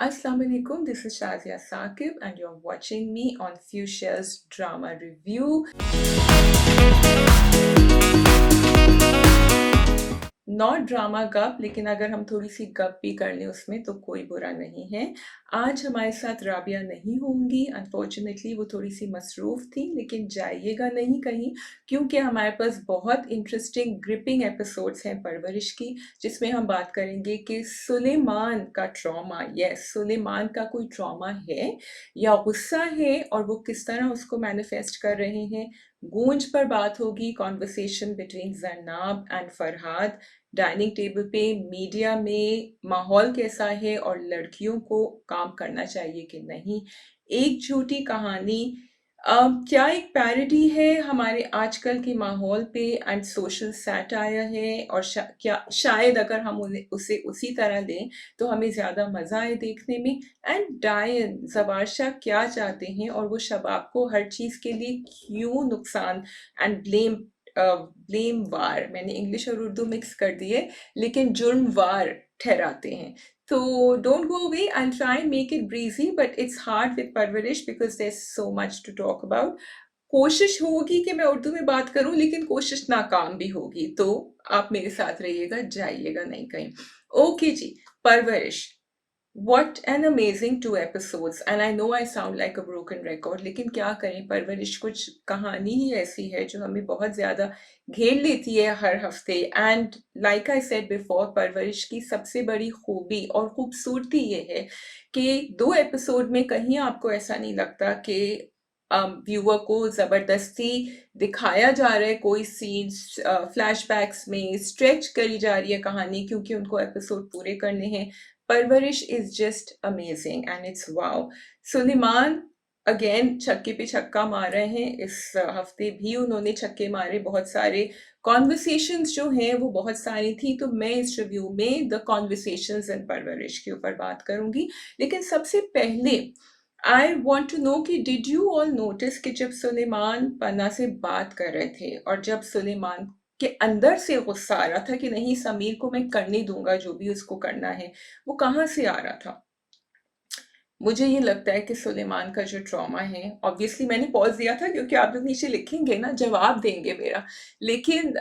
Assalamu alaikum, this is Shazia Saqib and you're watching me on Fuchsia's Drama Review. Not drama गप, लेकिन अगर हम थोड़ी सी गप भी कर लें उसमें तो कोई बुरा नहीं है। आज हमारे साथ राबिया नहीं होंगी, अनफॉर्चुनेटली वो थोड़ी सी मसरूफ़ थी, लेकिन जाइएगा नहीं कहीं, क्योंकि हमारे पास बहुत इंटरेस्टिंग ग्रिपिंग एपिसोड्स हैं परवरिश की, जिसमें हम बात करेंगे कि सुलेमान का ट्रॉमा, यस सुलेमान का कोई ट्रॉमा है या गुस्सा है और वो किस तरह उसको मैनिफेस्ट कर रहे हैं। गूंज पर बात होगी, conversation between जरनाब and Farhad, dining table पे मीडिया में माहौल कैसा है और लड़कियों को काम करना चाहिए कि नहीं, एक झूठी कहानी क्या एक पैरोडी है हमारे आजकल के माहौल पे एंड सोशल सैटायर है, और क्या शायद अगर हम उसे उसी तरह लें तो हमें ज़्यादा मज़ा आए देखने में। एंड डायन जबारशाह क्या चाहते हैं और वो शबाब को हर चीज़ के लिए क्यों नुकसान एंड ब्लेम वार, मैंने इंग्लिश और उर्दू मिक्स कर दिए, लेकिन जुर्म वार ठहराते हैं। तो don't go away, I'll try and make it breezy, but it's hard with Parvarish because there's so much to talk about. कोशिश होगी कि मैं उर्दू में बात करूं, लेकिन कोशिश नाकाम भी होगी, तो आप मेरे साथ रहिएगा, जाइएगा नहीं कहीं। ओके जी, परवरिश, What an amazing 2 episodes, and I know I sound like a broken record, लेकिन क्या करें, परवरिश कुछ कहानी ही ऐसी है जो हमें बहुत ज़्यादा घेर लेती है हर हफ्ते। And like I said before, परवरिश की सबसे बड़ी खूबी और खूबसूरती ये है कि 2 एपिसोड में कहीं आपको ऐसा नहीं लगता कि व्यूअर को ज़बरदस्ती दिखाया जा रहा है कोई सीन्स, फ्लैशबैक्स में स्ट्रेच करी जा रही है कहानी क्योंकि उनको एपिसोड पूरे करने हैं। Parwarish is just amazing and it's wow. Suleman again छक्के पे छक्का मार रहे हैं, इस हफ्ते भी उन्होंने छक्के मारे, बहुत सारे कॉन्वर्सेशंस जो हैं वो बहुत सारी थी, तो मैं इस रिव्यू में द कॉन्वर्सेशंस इन परवरिश के ऊपर बात करूंगी। लेकिन सबसे पहले आई वॉन्ट टू नो कि डिड यू ऑल नोटिस कि जब सुलेमान पन्ना से बात कर रहे थे और जब सुलेमान के अंदर से गुस्सा आ रहा था कि नहीं समीर को मैं करने दूंगा जो भी उसको करना है, वो कहाँ से आ रहा था? मुझे ये लगता है कि सुलेमान का जो ट्रॉमा है, ऑब्वियसली मैंने पॉज दिया था क्योंकि आप लोग नीचे लिखेंगे ना, जवाब देंगे मेरा, लेकिन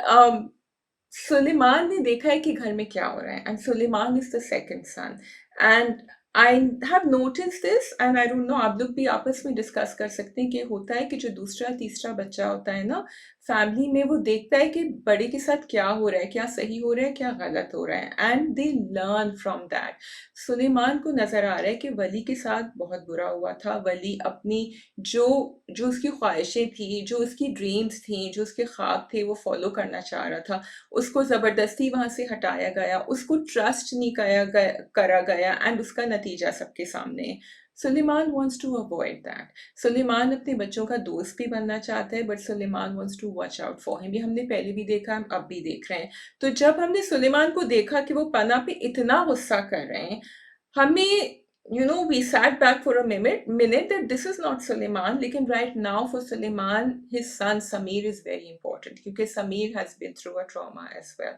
सुलेमान ने देखा है कि घर में क्या हो रहा है, and Suleman is the second son, and I have notice this, and I don't know, आप लोग भी आपस में डिस्कस कर सकते हैं कि होता है कि जो दूसरा तीसरा बच्चा होता है ना फैमिली में, वो देखता है कि बड़े के साथ क्या हो रहा है, क्या सही हो रहा है, क्या गलत हो रहा है, and they learn from that. Suleman को नजर आ रहा है कि वली के साथ बहुत बुरा हुआ था, वली अपनी जो जो उसकी ख्वाहिशें थी, जो उसकी ड्रीम्स थी, जो उसके ख्वाब थे, वो फॉलो करना चाह रहा था, उसको ज़बरदस्ती वहाँ से हटाया गया, उसको ट्रस्ट नहीं करा गया, एंड उसका नतीजा सबके सामने है। Suleman wants to avoid that. Suleman अपने बच्चों का दोस्त भी बनना चाहता है, but Suleman wants to watch out for him. ये हमने पहले भी देखा, हम अब भी देख रहे हैं। तो जब हमने सुलेमान को देखा कि वो पना पे इतना गुस्सा कर रहे हैं, हमें we sat back for a minute that this is not Suleiman, लेकिन right now for Suleiman, his son Samir is very important क्योंकि Samir has been through a trauma as well.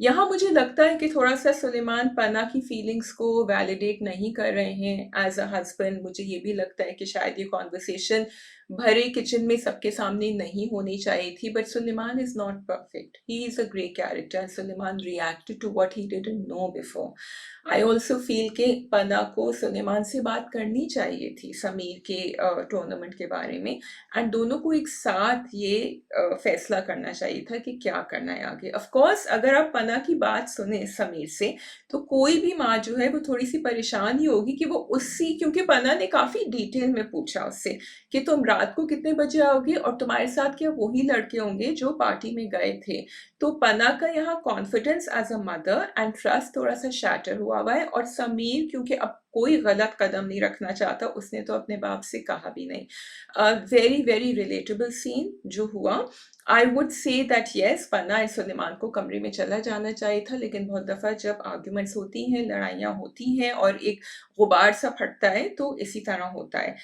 यहाँ मुझे लगता है कि थोड़ा सा सुलेमान पना की फीलिंग्स को वैलिडेट नहीं कर रहे हैं एज अ हस्बैंड। मुझे ये भी लगता है कि शायद ये कॉन्वर्सेशन भरे किचन में सबके सामने नहीं होनी चाहिए थी, but Suleman is not perfect, he is a great character, Suleman reacted to what he didn't know before. I also feel कि पना को सुलेमान से बात करनी चाहिए थी समीर के टूर्नामेंट के बारे में, एंड दोनों को एक साथ ये फैसला करना चाहिए था कि क्या करना है आगे। ऑफ कोर्स अगर आप पना की बात सुने समीर से, तो कोई भी माँ जो है वो थोड़ी सी परेशान ही होगी कि वो उससी, क्योंकि पना ने काफ़ी डिटेल में पूछा उससे कि तुम रात को कितने बजे आओगे और तुम्हारे साथ क्या वही लड़के होंगे जो पार्टी में गए थे। तो पना का यहाँ confidence as a mother and trust थोड़ा सा शैटर हुआ है, और समीर क्योंकि अब कोई गलत कदम नहीं रखना चाहता, उसने तो अपने बाप से कहा भी नहीं। वेरी वेरी रिलेटेबल सीन जो हुआ। I would say that yes, Panna and Suleman को कमरे में चला जाना चाहिए था, लेकिन बहुत दफ़ा जब आर्ग्यूमेंट्स होती हैं, लड़ाइयाँ होती हैं और एक गुबार सा फटता है, तो इसी तरह होता है।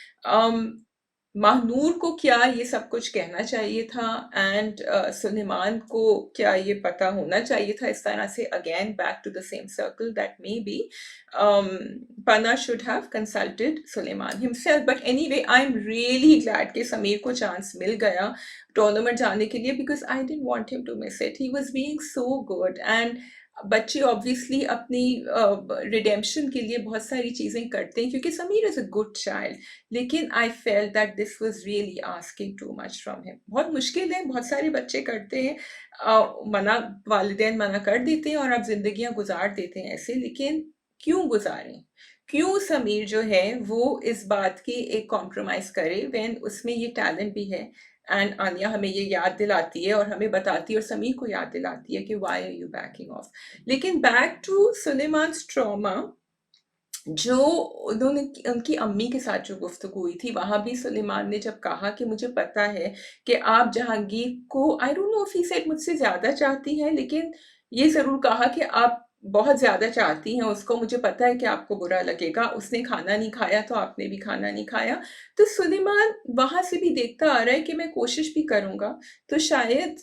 महानूर को क्या ये सब कुछ कहना चाहिए था एंड सुलेमान को क्या ये पता होना चाहिए था इस तरह से again back to the same circle that maybe Pana should have consulted Suleiman himself. But anyway, I'm really glad कि समीर को चांस मिल गया टूर्नामेंट जाने के लिए because I didn't want him to miss it. He was being so good and बच्चे obviously अपनी redemption के लिए बहुत सारी चीज़ें करते हैं क्योंकि Sameer is a good child, लेकिन I felt that this was really asking too much from him. बहुत मुश्किल है, बहुत सारे बच्चे करते हैं, मना वालिदैन मना कर देते हैं और आप जिंदगियां गुजार देते हैं ऐसे, लेकिन क्यों गुजारें? क्यों समीर जो है वो इस बात की एक कॉम्प्रोमाइज करे व्हेन उसमें ये टैलेंट भी है। एंड आनिया हमें ये याद दिलाती है और हमें बताती है और समीर को याद दिलाती है कि why are you backing off. लेकिन बैक टू सुलेमान्स ट्रॉमा, जो उन्होंने उनकी अम्मी के साथ जो गुफ्तगू हुई थी वहां भी सुलेमान ने जब कहा कि मुझे पता है कि आप जहांगीर को, आई don't know if he said मुझसे ज्यादा चाहती हैं, लेकिन ये जरूर कहा कि आप बहुत ज्यादा चाहती हैं उसको, मुझे पता है कि आपको बुरा लगेगा, उसने खाना नहीं खाया तो आपने भी खाना नहीं खाया। तो सुलेमान वहां से भी देखता आ रहा है कि मैं कोशिश भी करूंगा तो शायद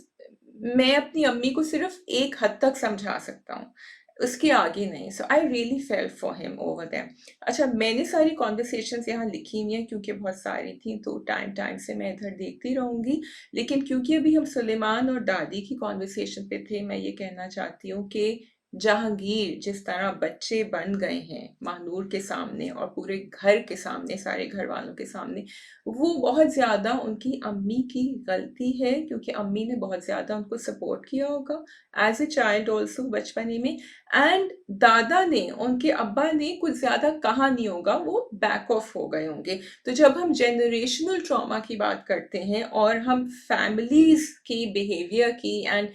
मैं अपनी अम्मी को सिर्फ एक हद तक समझा सकता हूँ, उसके आगे नहीं। So I really felt for him over them. अच्छा, मैंने सारी कॉन्वर्सेशंस यहाँ लिखी हुई हैं क्योंकि बहुत सारी थी तो टाइम टाइम से मैं इधर देखती रहूंगी, लेकिन क्योंकि अभी हम सुलेमान और दादी की कॉन्वर्सेशन पे थे, मैं ये कहना चाहती हूँ कि जहांगीर जिस तरह बच्चे बन गए हैं महानूर के सामने और पूरे घर के सामने, सारे घर वालों के सामने, वो बहुत ज़्यादा उनकी अम्मी की गलती है क्योंकि अम्मी ने बहुत ज़्यादा उनको सपोर्ट किया होगा एज ए चाइल्ड ऑल्सो बचपने में। एंड दादा ने, उनके अब्बा ने कुछ ज़्यादा कहा नहीं होगा, वो बैक ऑफ हो गए होंगे। तो जब हम जनरेशनल ट्रॉमा की बात करते हैं और हम फैमिलीज की बिहेवियर की एंड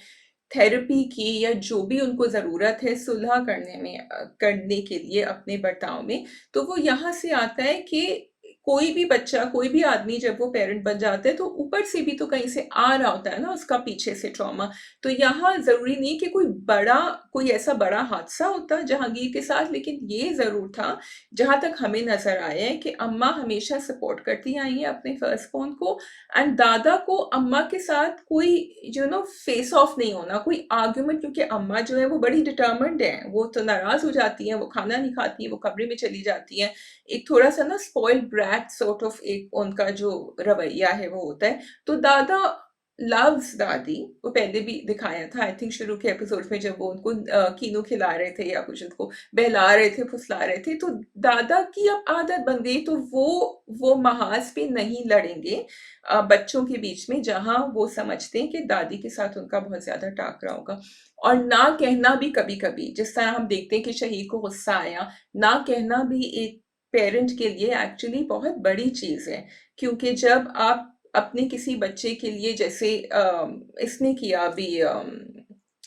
थेरेपी की या जो भी उनको ज़रूरत है सुलह करने में, करने के लिए अपने बर्ताव में, तो वो यहाँ से आता है कि कोई भी बच्चा, कोई भी आदमी जब वो पेरेंट बन जाता है तो ऊपर से भी तो कहीं से आ रहा होता है ना उसका पीछे से ट्रॉमा। तो यहाँ ज़रूरी नहीं कि कोई ऐसा बड़ा हादसा होता जहांगीर के साथ, लेकिन ये ज़रूर था, जहाँ तक हमें नज़र आया है कि अम्मा हमेशा सपोर्ट करती आई हैं अपने फर्स्ट बॉर्न को, एंड दादा को अम्मा के साथ कोई फेस ऑफ नहीं होना, कोई आर्ग्यूमेंट, क्योंकि अम्मा जो है वो बड़ी डिटर्मिन्ड है, वो तो नाराज हो जाती हैं, वो खाना नहीं खाती हैं, वो कमरे में चली जाती हैं, एक थोड़ा सा ना स्पॉइल्ड ब्रैट सॉर्ट ऑफ एक उनका जो रवैया है वो होता है। तो दादा लव्स दादी, वो पहले भी दिखाया था आई थिंक शुरू के एपिसोड में जब वो उनको कीनू खिला रहे थे या कुछ उनको बहला रहे थे, फुसला रहे थे, तो दादा की अब आदत बन गई, तो वो महाज पे नहीं लड़ेंगे बच्चों के बीच में जहां वो समझते हैं कि दादी के साथ उनका बहुत ज्यादा टाकरा होगा। और ना कहना भी कभी कभी, जिस तरह हम देखते हैं कि शहीद को गुस्सा आया, ना कहना भी एक पेरेंट के लिए एक्चुअली बहुत बड़ी चीज है, क्योंकि जब आप अपने किसी बच्चे के लिए, जैसे इसने किया अभी,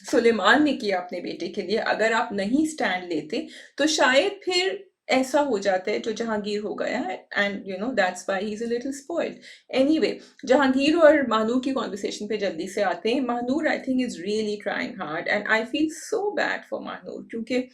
सुलेमान ने किया अपने बेटे के लिए, अगर आप नहीं स्टैंड लेते तो शायद फिर ऐसा हो जाता है जो जहांगीर हो गया है, and that's why he is a little spoiled. Anyway, Jahangir और महानूर की कॉन्वर्सेशन पे जल्दी से आते हैं। Mahnoor I think is really trying hard and I feel so bad for Mahnoor, क्योंकि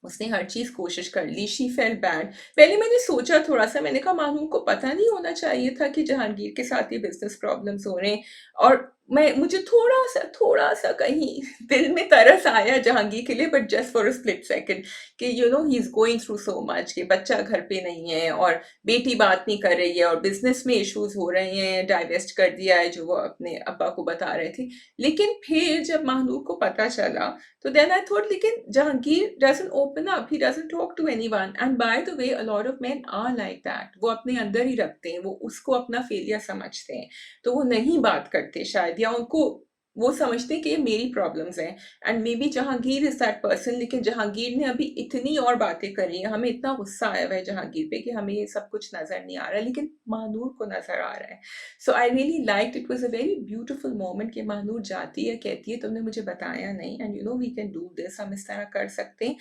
उसने हर चीज कोशिश कर ली, शी फेल्ट बैड। पहले मैंने सोचा थोड़ा सा, मैंने कहा मानू को पता नहीं होना चाहिए था कि जहांगीर के साथ ये बिजनेस प्रॉब्लम्स हो रहे हैं, और मुझे थोड़ा सा कहीं दिल में तरस आया जहांगीर के लिए, but just for a split second, कि he is going through so much, कि बच्चा घर पे नहीं है और बेटी बात नहीं कर रही है और बिजनेस में इश्यूज हो रहे हैं, डाइवेस्ट कर दिया है जो वो अपने अब्बा को बता रहे थे। लेकिन फिर जब महानूर को पता चला तो then I thought, लेकिन Jahangir doesn't open up, he doesn't talk to anyone, and by the way a lot of men are like that, वो अपने अंदर ही रखते हैं, वो उसको अपना फेलियर समझते हैं, तो वो नहीं बात करते शायद, या उनको वो समझते हैं कि ये मेरी प्रॉब्लम्स हैं, and may be Jahangir is that person. लेकिन जहांगीर ने अभी इतनी और बातें करी हैं, हमें इतना गुस्सा आया हुआ है जहांगीर पे कि हमें ये सब कुछ नजर नहीं आ रहा, लेकिन महानूर को नजर आ रहा है। So I really like, it was a very beautiful moment कि महानूर जाती है, कहती है तुमने मुझे बताया नहीं, and we can do this, हम इस तरह कर सकते हैं।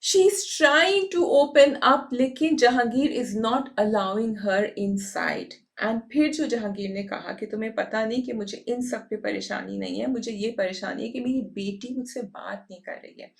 She is trying to open up, लेकिन Jahangir is not allowing her inside. And फिर जो जहांगीर ने कहा कि तुम्हें पता नहीं कि मुझे इन सब पे परेशानी नहीं है, मुझे ये परेशानी है कि मेरी बेटी मुझसे बात नहीं कर रही है।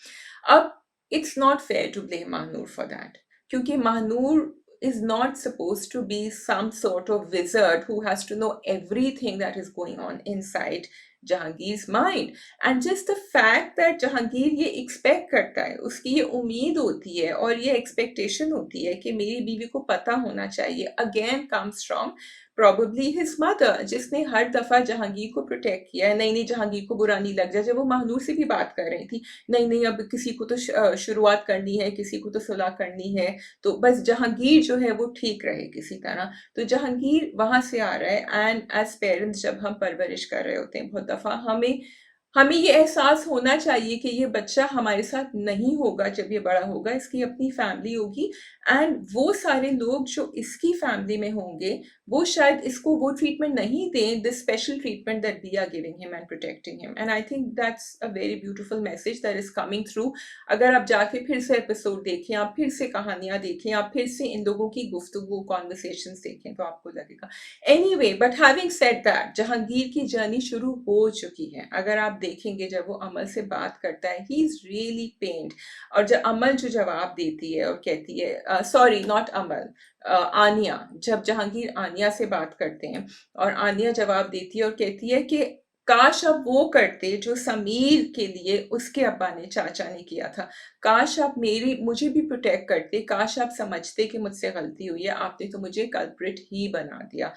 अब it's not fair to blame Mahnoor for that, क्योंकि Mahnoor is not supposed to be some sort of wizard who has to know everything that is going on inside Jahangir's mind. And just the fact that Jahangir ये expect करता है, उसकी ये उम्मीद होती है और ये expectation होती है कि मेरी बीवी को पता होना चाहिए, again comes from probably his mother, जिसने हर दफा जहांगीर को प्रोटेक्ट किया है। नहीं नहीं, जहांगीर को बुरा नहीं लग जाए। जब वो महानूर से भी बात कर रही थी, नहीं नहीं, अब किसी को तो शुरुआत करनी है, किसी को तो सुलह करनी है, तो बस जहांगीर जो है वो ठीक रहे किसी तरह। तो जहांगीर वहां से आ रहा है। एंड एज पेरेंट्स जब हम परवरिश कर रहे होते हैं, बहुत दफा हमें हमें ये एहसास होना चाहिए कि ये बच्चा हमारे साथ नहीं होगा जब ये बड़ा होगा, इसकी अपनी फैमिली होगी। एंड वो सारे लोग जो इसकी फैमिली में होंगे, वो शायद इसको वो ट्रीटमेंट नहीं दें, the special treatment that we are giving him and protecting him. And I think that's a very beautiful message that is coming through. अगर आप जाके फिर से एपिसोड देखें, आप फिर से कहानियां देखें, आप फिर से इन लोगों की गुफ्तगू कॉन्वर्सेशंस देखें, तो आपको लगेगा। Anyway, but having said that, Jahangir की जर्नी शुरू हो चुकी है। अगर आप देखेंगे जब वो अमल से बात करता है, ही इज रियली पेन्ड। और जब अमल जो जवाब देती है और कहती है, सॉरी नॉट अमल, आनिया, जब जहांगीर आनिया से बात करते हैं और आनिया जवाब देती है और कहती है कि काश आप वो करते जो समीर के लिए उसके अब्बा ने, चाचा ने किया था। काश आप मुझे भी प्रोटेक्ट करते, काश आप समझते कि मुझसे गलती हुई है, आपने तो मुझे कल्प्रिट ही बना दिया।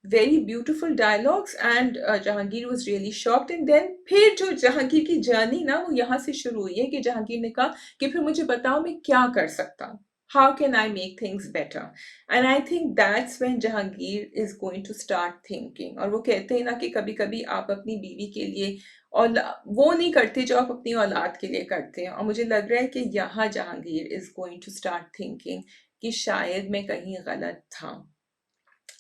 Very beautiful dialogues. And Jahangir was really shocked. And then फिर जो जहांगीर की जर्नी ना, वो यहाँ से शुरू हुई है कि जहांगीर ने कहा कि फिर मुझे बताओ मैं क्या कर सकता हूँ, how can I make things better? And I think that's when Jahangir is going to start thinking. और वो कहते हैं ना कि कभी कभी आप अपनी बीवी के लिए और वो नहीं करते जो आप अपनी औलाद के लिए करते हैं। और मुझे लग रहा है कि यहाँ Jahangir is going to start thinking कि शायद मैं कहीं गलत था।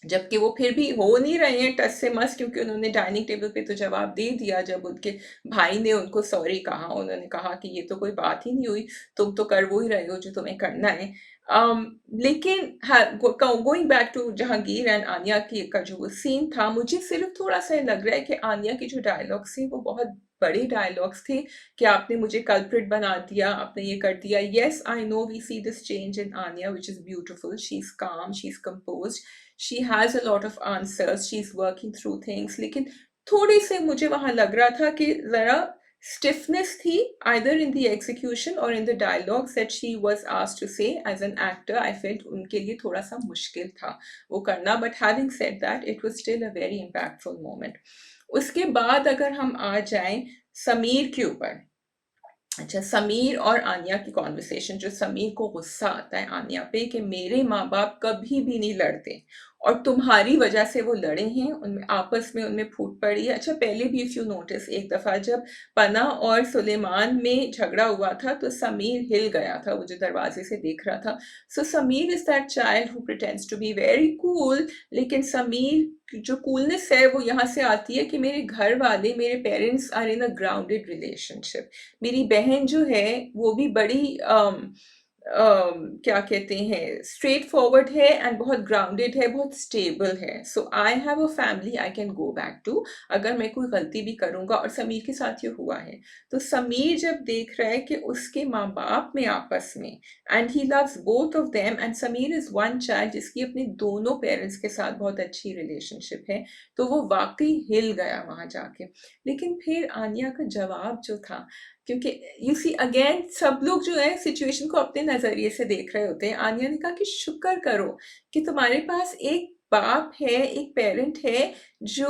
जबकि वो फिर भी हो नहीं रहे हैं टस से मस, क्योंकि उन्होंने डाइनिंग टेबल पे तो जवाब दे दिया। जब उनके भाई ने उनको सॉरी कहा, उन्होंने कहा कि ये तो कोई बात ही नहीं हुई, तुम तो कर वो ही रहे हो जो तुम्हें करना है। लेकिन going back to Jahangir and Aaniya की का जो सीन था, मुझे सिर्फ थोड़ा सा लग रहा है कि आनिया की जो डायलॉग्स थे वो बहुत बड़े डायलॉग्स थे कि आपने मुझे कल्प्रिट बना दिया, आपने ये कर दिया। Yes, I know we see this change in Aaniya which is beautiful. She is calm, she is composed, she has a lot of answers, she's working through things। लेकिन थोड़ी से मुझे वहां लग रहा था कि जरा stiffness थी, either in the execution or in the dialogues that she was asked to say as an actor। I felt उनके लिए थोड़ा सा मुश्किल था वो करना। but having said that, it was still a very impactful moment। उसके बाद अगर हम आ जाएं समीर के ऊपर, अच्छा, समीर और आनिया की कॉन्वर्सेशन, जो समीर को गुस्सा आता है आनिया पे कि मेरे माँ बाप कभी भी नहीं लड़ते और तुम्हारी वजह से वो लड़े हैं, उनमें आपस में उनमें फूट पड़ी है। अच्छा, पहले भी इफ यू नोटिस, एक दफा जब पना और सुलेमान में झगड़ा हुआ था तो समीर हिल गया था, वो जो दरवाजे से देख रहा था। So Sameer is that child who pretends to be very cool, लेकिन समीर जो कूलनेस है वो यहाँ से आती है कि मेरे घर वाले, मेरे parents are in a grounded relationship. मेरी बहन जो है वो भी बड़ी क्या कहते हैं, स्ट्रेट फॉरवर्ड है एंड बहुत ग्राउंडेड है, बहुत स्टेबल है। So I have a family I can go back to अगर मैं कोई गलती भी करूंगा। और समीर के साथ ये हुआ है। तो समीर जब देख रहा है कि उसके माँ बाप में आपस में, and he loves both of them, and Sameer is one child जिसकी अपने दोनों पेरेंट्स के साथ बहुत अच्छी रिलेशनशिप है, तो वो वाकई हिल गया वहां जाके। लेकिन फिर आनिया का जवाब जो था, क्योंकि यू सी अगेन सब लोग जो है सिचुएशन को अपने नजरिए से देख रहे होते हैं। आनिया ने कहा कि शुक्र करो कि तुम्हारे पास एक बाप है, एक पेरेंट है जो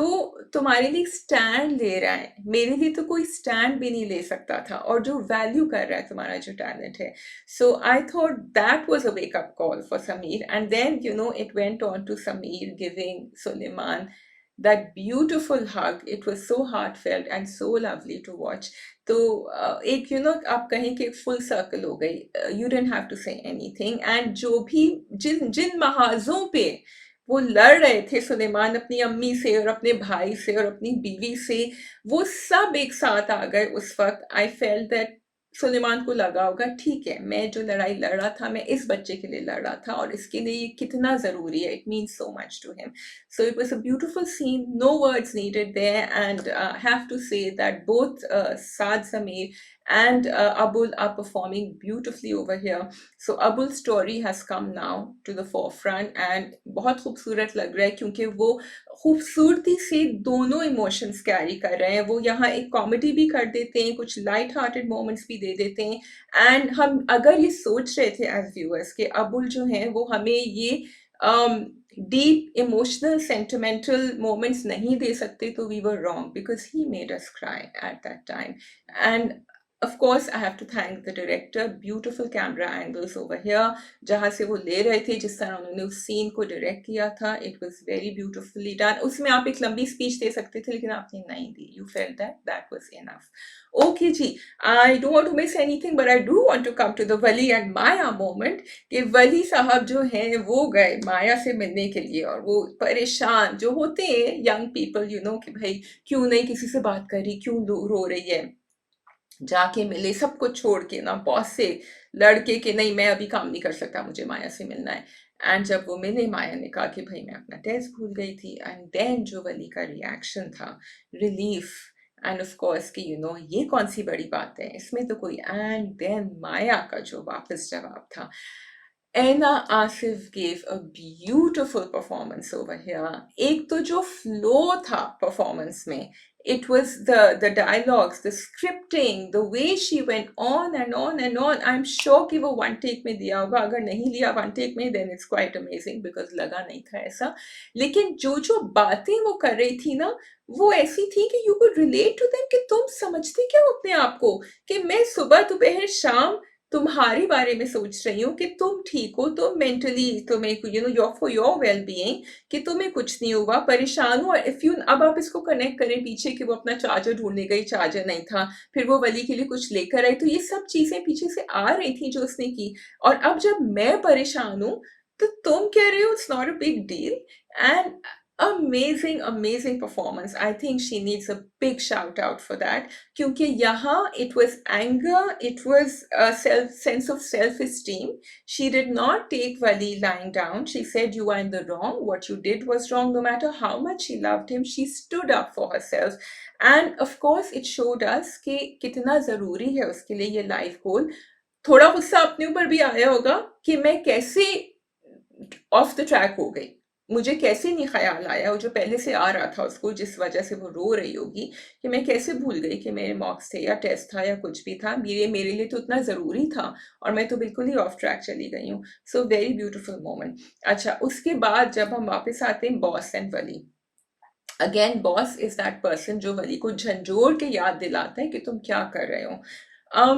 तुम्हारे लिए स्टैंड ले रहा है। मेरे लिए तो कोई स्टैंड भी नहीं ले सकता था, और जो वैल्यू कर रहा है तुम्हारा जो टैलेंट है। So I thought that was a wake up call for Sameer. And then you know it went on to Sameer giving Suleman that beautiful hug। It was so heartfelt and so lovely to watch। तो एक आप कहें कि full circle हो गई। You didn't have to say anything. And जो भी जिन जिन महाजों पे वो लड़ रहे थे सुलेमान अपनी अम्मी से और अपने भाई से और अपनी बीवी से, वो सब एक साथ आ गए उस वक्त। आई फेल्ट दैट सुलेमान को लगा होगा ठीक है, मैं जो लड़ाई लड़ रहा था मैं इस बच्चे के लिए लड़ रहा था और इसके लिए ये कितना ज़रूरी है, it means so much to him. So it was a beautiful scene, no words needed there, and I have to say that both Saad Sameer and Abul are performing beautifully over here. So Abul's story has come now to the forefront and बहुत खूबसूरत लग रहा है क्योंकि वो खूबसूरती से दोनों इमोशंस कैरी कर रहे हैं। वो यहाँ एक कॉमेडी भी कर देते हैं, कुछ लाइट हार्टेड मोमेंट्स भी दे देते हैं। एंड हम अगर ये सोच रहे थे एज व्यूअर्स कि अबुल जो हैं वो हमें ये डीप इमोशनल सेंटिमेंटल मोमेंट्स नहीं दे सकते, तो we were wrong because he made us cry at that time. And of course I have to thank the director, beautiful camera angles over here जहाँ से वो ले रहे थे, जिस तरह उन्होंने उस सीन को डायरेक्ट किया था, it was very beautifully done। उसमें आप एक लंबी स्पीच दे सकते थे लेकिन आपने नहीं दी, you felt that that was enough। okay ji, I don't want to miss anything but I do want to come to the Wali and Maya moment कि वली साहब जो हैं वो गए माया से मिलने के लिए और वो परेशान जो होते हैं यंग पीपल, यू नो, कि भाई क्यों नहीं किसी से बात कर रही, क्यों रो रही है, जाके मिले सब कुछ छोड़ के ना, बॉस से लड़के के नहीं मैं अभी काम नहीं कर सकता, मुझे माया से मिलना है। एंड जब वो मिले माया ने कहा कि भाई मैं अपना टेस्ट भूल गई थी, एंड देन जो वली का रिएक्शन था, रिलीफ, एंड ऑफ कोर्स कि यू नो ये कौन सी बड़ी बात है इसमें तो कोई, एंड देन माया का जो वापस जवाब था। Anna Asif gave a beautiful performance over here. एक तो जो flow था performance में, it was the dialogues, the scripting, the way she went on and on and on. I'm sure कि वो one take में दिया होगा, अगर नहीं लिया one take में then it's quite amazing because लगा नहीं था ऐसा। लेकिन जो जो बातें वो कर रही थी ना, वो ऐसी थी कि you could relate to them, कि तुम समझते क्या हो अपने आप को कि मैं सुबह दोपहर शाम तुम्हारे बारे में सोच रही हूँ कि तुम ठीक हो, तुम मेंटली तुम्हें you know your for your well being, कि तुम्हें कुछ नहीं होगा, परेशान हो। इफ यू अब आप इसको कनेक्ट करें पीछे कि वो अपना चार्जर ढूंढने गई, चार्जर नहीं था, फिर वो वली के लिए कुछ लेकर आई, तो ये सब चीजें पीछे से आ रही थी जो उसने की। और अब जब मैं परेशान हूँ तो तुम कह रहे हो it's not a big deal. And amazing performance, I think she needs a big shout out for that, क्योंकि यहाँ it was anger, it was a sense of self-esteem। She did not take Wali lying down, she said you are in the wrong, what you did was wrong, no matter how much she loved him, she stood up for herself। and of course it showed us कि कितना जरूरी है उसके लिए ये life goal. थोड़ा गुस्सा अपने ऊपर भी आया होगा कि मैं कैसे ऑफ द ट्रैक हो गई, मुझे कैसे नहीं ख्याल आया, वो जो पहले से आ रहा था उसको, जिस वजह से वो रो रही होगी, कि मैं कैसे भूल गई कि मेरे मॉक्स थे या टेस्ट था या कुछ भी था, ये मेरे लिए तो इतना ज़रूरी था और मैं तो बिल्कुल ही ऑफ ट्रैक चली गई हूँ। So very beautiful moment. अच्छा, उसके बाद जब हम वापस आते हैं boss and Wali, again boss is that person जो वली को झंझोड़ के याद दिलाता है कि तुम क्या कर रहे हो।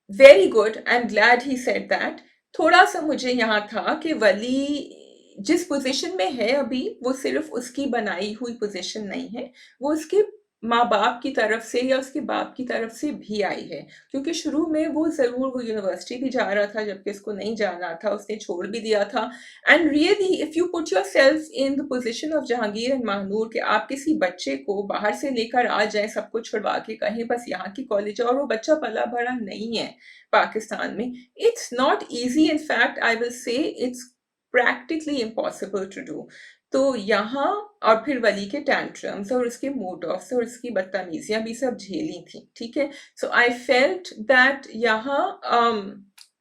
Very good, I am glad he said that. थोड़ा सा मुझे यहाँ था कि वली जिस पोजीशन में है अभी, वो सिर्फ उसकी बनाई हुई पोजीशन नहीं है, वो उसके माँ बाप की तरफ से या उसके बाप की तरफ से भी आई है। क्योंकि शुरू में वो ज़रूर वो यूनिवर्सिटी भी जा रहा था जबकि उसको नहीं जाना था, उसने छोड़ भी दिया था। And really if you put yourself in the position of Jahangir and Mahnoor कि आप किसी बच्चे को बाहर से लेकर आ जाएं, सब कुछ छुड़वा के, कहें बस यहाँ की कॉलेज है, और वो बच्चा पला बड़ा नहीं है पाकिस्तान में, it's not easy, in fact I will say it's practically impossible to do. तो यहाँ और फिर वली के टैंट्रम्स और उसके मूड ऑफ्स और उसकी बदतमीजियां भी सब झेली थी, ठीक है। सो आई फेल्ट दैट यहाँ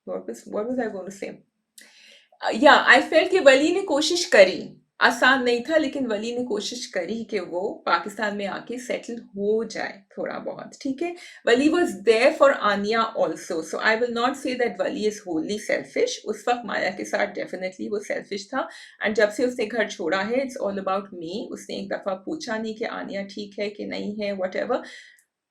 what was I going to say? या आई फेल्ट कि वली ने कोशिश करी, आसान नहीं था लेकिन वली ने कोशिश करी कि वो पाकिस्तान में आके सेटल हो जाए थोड़ा बहुत, ठीक है। Wali was there for Aaniya also, so I will not say that Wali is wholly selfish. उस वक्त माया के साथ डेफिनेटली वो सेल्फिश था, एंड जब से उसने घर छोड़ा है इट्स ऑल अबाउट मी। उसने एक दफा पूछा नहीं कि आनिया ठीक है कि नहीं है, वट एवर।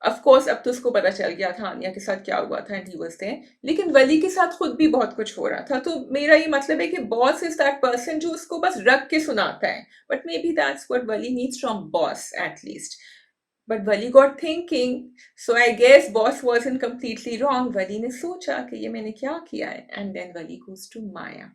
ऑफ कोर्स अब तो उसको पता चल गया था आनिया के साथ क्या हुआ था, एंड ही वाज देयर, लेकिन वली के साथ खुद भी बहुत कुछ हो रहा था। तो मेरा ये मतलब है कि बॉस इज दैट पर्सन जो उसको बस रख के सुनाता है, but maybe that's what Wali needs from boss at least. But Wali got thinking, so I guess boss wasn't completely wrong. Wali ने सोचा कि ये मैंने क्या किया है, and then Wali goes to Maya,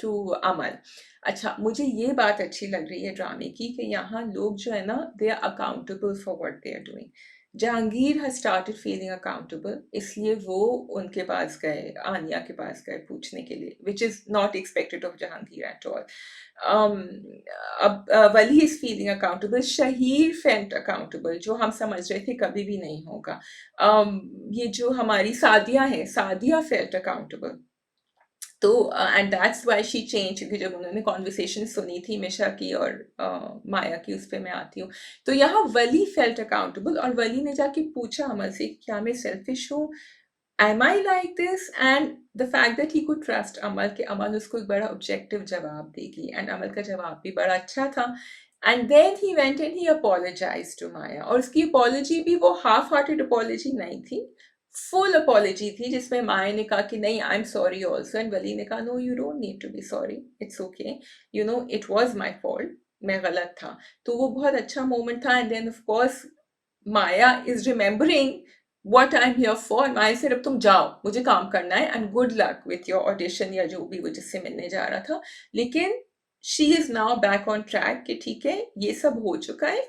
to Amal. अच्छा, मुझे ये बात अच्छी लग रही है ड्रामे की कि यहाँ लोग जो है ना, they are accountable for what they are doing. Jahangir has started feeling accountable, इसलिए वो उनके पास गए, आनिया के पास गए पूछने के लिए, which is not expected of Jahangir at all. um, अब Wali is feeling accountable, Shaheer felt accountable, जो हम समझ रहे थे कभी भी नहीं होगा. ये जो हमारी सादिया है, सादिया फेल्ट अकाउंटेबल. तो and that's why she change, क्योंकि जब उन्होंने कॉन्वर्सेशन सुनी थी मिशा की और माया की, उस पर मैं आती हूँ. तो यहाँ वली फेल्ट अकाउंटेबल, और वली ने जाके पूछा अमल से, क्या मैं सेल्फिश हूँ, am I like this, and the fact that he could trust Amal, के अमल उसको एक बड़ा ऑब्जेक्टिव जवाब देगी, एंड अमल का जवाब भी बड़ा अच्छा था. And then he went and he apologise to Maya, और उसकी अपॉलोजी भी वो हाफ हार्टेड अपॉलोजी नहीं थी, फुल अपॉलोजी थी, जिसमें माया ने कहा कि नहीं I am sorry also, and Wali ने कहा no you don't need to be sorry, it's okay, you know it was my fault, मैं गलत था. तो वो बहुत अच्छा मोमेंट था. And then of course Maya is remembering what I'm here for. Maya से अब तुम जाओ, मुझे काम करना है, and good luck with your audition या जो भी वो जिससे मिलने जा रहा था. लेकिन she is now back on track कि ठीक है, ये सब हो चुका है,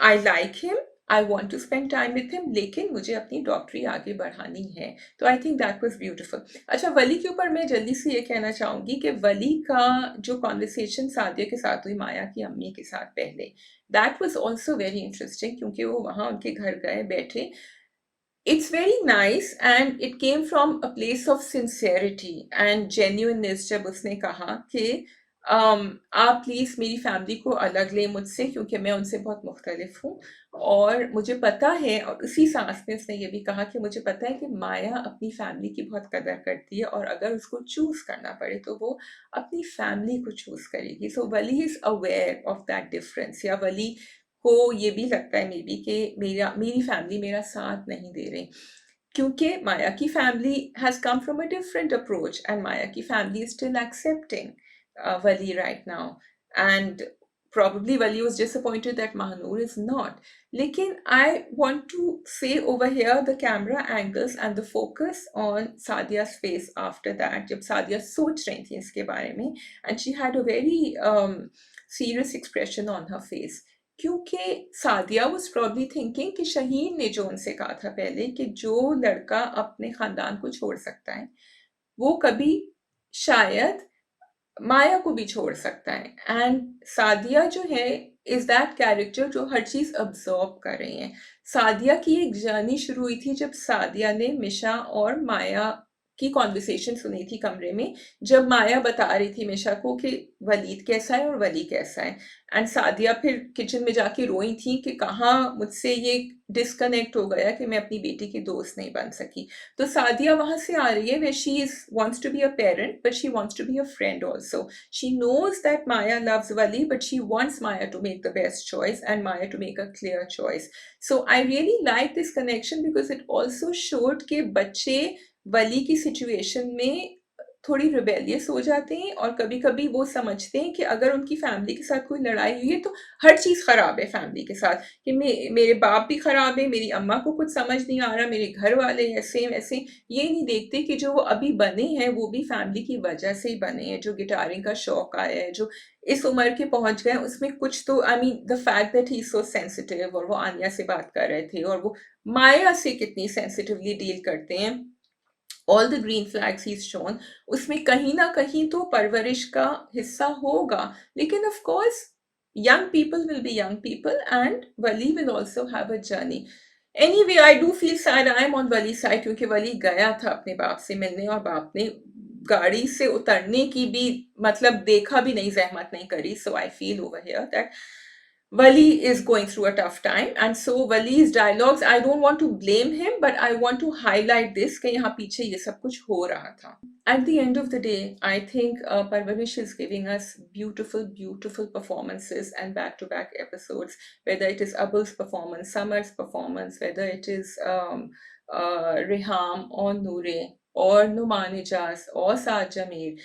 I like him, I want to spend time with him, लेकिन मुझे अपनी डॉक्टरी आगे बढ़ानी है. तो I think that was beautiful. अच्छा, वली के ऊपर मैं जल्दी से ये कहना चाहूंगी कि वली का जो कॉन्वर्सेशन सादिया के साथ हुई, माया की अम्मी के साथ पहले, that was also very interesting, क्योंकि वो वहाँ उनके घर गए, बैठे. It's very nice and it came from a place of sincerity and genuineness. जब उसने कहा कि आप प्लीज़ मेरी फैमिली को अलग लें मुझसे, क्योंकि मैं उनसे बहुत मुख्तलिफ हूँ, और मुझे पता है, और उसी सांस में उसने ये भी कहा कि मुझे पता है कि माया अपनी फैमिली की बहुत कदर करती है, और अगर उसको चूज़ करना पड़े तो वो अपनी फैमिली को चूज़ करेगी. So Wali is aware of that difference, या वली को ये भी लगता है मे बी कि मेरी फैमिली मेरा साथ नहीं दे रही, क्योंकि माया की family has come from a different approach, and Maya की family is still accepting Wali right now, and probably Wali was disappointed that Mahanur is not. Lekin I want to say over here the camera angles and the focus on Sadia's face after that, जब सादिया सोच रही थी इसके बारे में, and she had a very serious expression on her face, क्योंकि Sadia was probably thinking कि शहीन ने जो उनसे कहा था पहले कि जो लड़का अपने खानदान को छोड़ सकता है, वो कभी शायद माया को भी छोड़ सकता है. एंड सादिया जो है इज दैट कैरेक्टर जो हर चीज अब्सॉर्ब कर रही है. सादिया की एक जर्नी शुरू हुई थी जब सादिया ने मिशा और माया की कॉन्वर्सेशन सुनी थी कमरे में, जब माया बता रही थी मिशा को कि वलीद कैसा है और वली कैसा है, एंड सादिया फिर किचन में जाके रोई थी कि कहाँ मुझसे ये डिस्कनेक्ट हो गया कि मैं अपनी बेटी की दोस्त नहीं बन सकी. तो सादिया वहां से आ रही है where she is wants to be a parent but she wants to be a friend also. She knows that Maya loves Wali, but she wants Maya to make the best choice and Maya to make a clear choice. So I really like this connection because it also showed कि बच्चे वली की situation में थोड़ी rebellious हो जाते हैं, और कभी कभी वो समझते हैं कि अगर उनकी फैमिली के साथ कोई लड़ाई हुई है तो हर चीज़ ख़राब है फैमिली के साथ, कि मेरे बाप भी ख़राब है, मेरी अम्मा को कुछ समझ नहीं आ रहा, मेरे घर वाले ऐसे वैसे. ये नहीं देखते कि जो वो अभी बने हैं वो भी फैमिली की वजह से ही बने हैं. जो गिटारिंग का शौक आया है, जो इस उम्र के पहुंच गए, उसमें कुछ तो I mean the fact that he so sensitive, और वो आनिया से बात कर रहे थे, और वो माया से कितनी सेंसिटिवली डील करते हैं, all the green flags he shown, उसमें कहीं ना कहीं तो परवरिश का हिस्सा होगा. लेकिन of course young people will be young people and Wali will also have a journey. Anyway, I do feel sad. I am on Wali's side क्योंकि वली गया था अपने बाप से मिलने, और बाप ने गाड़ी से उतरने की भी मतलब देखा भी नहीं, जहमत नहीं करी. So I feel over here that Wali is going through a tough time, and so Wali's dialogues, I don't want to blame him, but I want to highlight this कि यहाँ पीछे ये सब कुछ हो रहा था. At the end of the day, I think Parvarish is giving us beautiful, beautiful performances and back-to-back episodes, whether it is Abul's performance, Samar's performance, whether it is Riham or Noore or Numan Ijaz or Saad Jameer.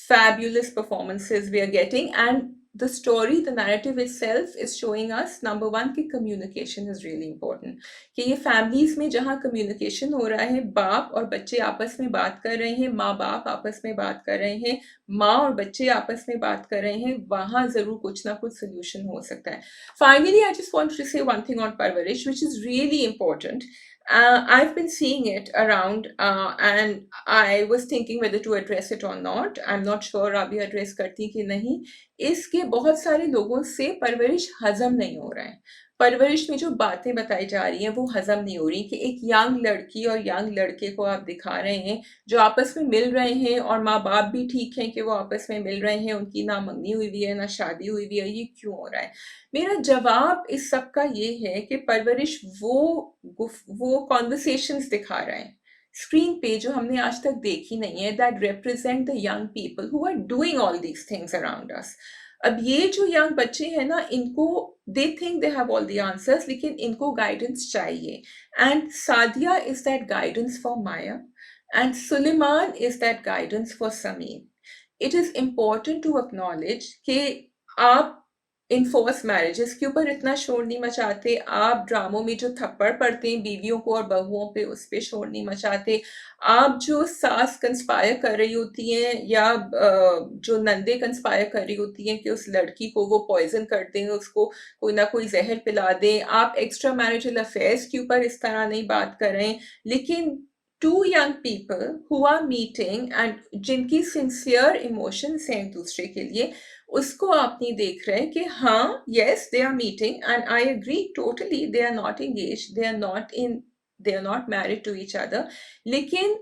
Fabulous performances we are getting, and the story, the narrative itself is showing us, number one, कि communication is really important. कि ये families में जहाँ communication हो रहा है, बाप और बच्चे आपस में बात कर रहे हैं, माँ बाप आपस में बात कर रहे हैं, माँ और बच्चे आपस में बात कर रहे हैं, वहाँ ज़रूर कुछ ना कुछ solution हो सकता है. Finally, I just want to say one thing on parvarish, which is really important. I've been seeing it around, and I was thinking whether to address it or not. I'm not sure अभी address करती कि नहीं. इसके बहुत सारे लोगों से परवरिश हजम नहीं हो रहा है. परवरिश में जो बातें बताई जा रही हैं वो हजम नहीं हो रही. कि एक यंग लड़की और यंग लड़के को आप दिखा रहे हैं जो आपस में मिल रहे हैं, और माँ बाप भी ठीक हैं कि वो आपस में मिल रहे हैं, उनकी ना मंगनी हुई हुई है ना शादी हुई हुई है. ये क्यों हो रहा है? मेरा जवाब इस सब का ये है कि परवरिश वो कॉन्वर्सेशंस दिखा रहा है स्क्रीन पे जो हमने आज तक देखी नहीं है, that represent the young people who are doing all these things around us. अब ये जो यंग बच्चे हैं ना, इनको they think they have all the answers, लेकिन इनको गाइडेंस चाहिए. And Sadia is that guidance for Maya, and Suleman is that guidance for Sameer. It is important to acknowledge कि आप इनफोर्स मैरिजेस के ऊपर इतना शोर नहीं मचाते, आप ड्रामों में जो थप्पड़ पड़ते हैं बीवियों को और बहुओं पे, उस पे शोर नहीं मचाते, आप जो सास कंस्पायर कर रही होती हैं या जो नंदे कंस्पायर कर रही होती हैं कि उस लड़की को वो पॉइजन कर दें, उसको कोई ना कोई जहर पिला दें, आप एक्स्ट्रा मैरिजल अफेयर्स के ऊपर इस तरह नहीं बात कर रहे हैं. लेकिन two young people who are meeting and जिनकी सिंसियर इमोशंस हैं एक दूसरे के लिए, उसको आप नहीं देख रहे कि हाँ, yes, they are meeting, and I agree totally, they are not engaged, they are not married to each other. लेकिन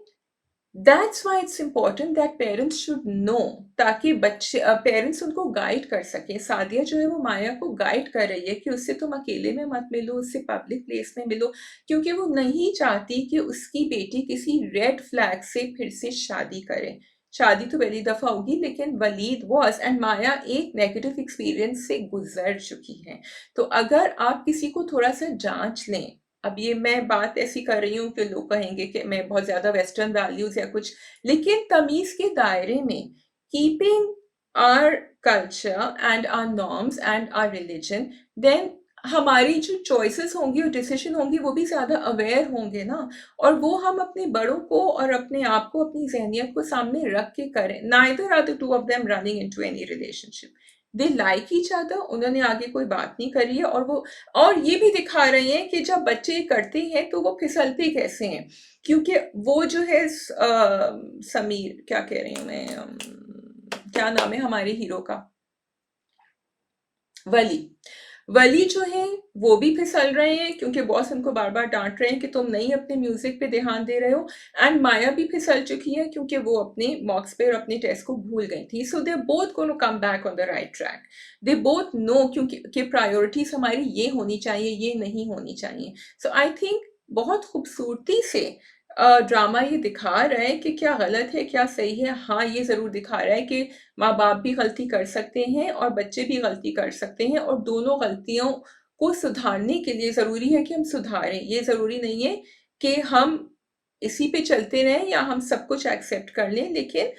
that's why it's important that parents should know, ताकि बच्चे पेरेंट्स उनको गाइड कर सके. सादिया जो है वो माया को गाइड कर रही है कि उससे तुम अकेले में मत मिलो, उससे पब्लिक प्लेस में मिलो, क्योंकि वो नहीं चाहती कि उसकी बेटी किसी रेड फ्लैग से फिर से शादी करे. शादी तो पहली दफा होगी, लेकिन वलीद वॉज एंड माया एक नेगेटिव एक्सपीरियंस से गुजर चुकी है. तो अगर आप किसी को थोड़ा सा जांच लें, अब ये मैं बात ऐसी कर रही हूँ कि लोग कहेंगे कि मैं बहुत ज्यादा वेस्टर्न वैल्यूज या कुछ, लेकिन तमीज के दायरे में, keeping our culture and our norms and our religion, then हमारी जो चॉइसेस होंगी और डिसीजन होंगी वो भी ज्यादा अवेयर होंगे ना. और वो हम अपने बड़ों को और अपने आप को, अपनी जहनियत को सामने रख के करें. Neither are the two of them running into any relationship. They like each other, उन्होंने आगे कोई बात नहीं करी है, और ये भी दिखा रहे हैं कि जब बच्चे करते हैं तो वो फिसलते कैसे हैं. क्योंकि वो जो है समीर, क्या कह रही हूँ मैं, क्या नाम है हमारे हीरो का, वली जो है वो भी फिसल रहे हैं क्योंकि बॉस उनको बार बार डांट रहे हैं कि तुम नहीं अपने म्यूजिक पे ध्यान दे रहे हो. एंड माया भी फिसल चुकी है क्योंकि वो अपने मॉक्स पे और अपने टेस्ट को भूल गई थी. So they both gonna come back on the right track. They both know क्योंकि कि प्रायोरिटीज हमारी ये होनी चाहिए, ये नहीं होनी चाहिए. सो आई थिंक बहुत खूबसूरती से ड्रामा ये दिखा रहा है कि क्या गलत है क्या सही है. हाँ, ये जरूर दिखा रहा है कि माँ बाप भी गलती कर सकते हैं और बच्चे भी गलती कर सकते हैं, और दोनों गलतियों को सुधारने के लिए जरूरी है कि हम सुधारें. ये जरूरी नहीं है कि हम इसी पे चलते रहें या हम सब कुछ एक्सेप्ट कर लें, लेकिन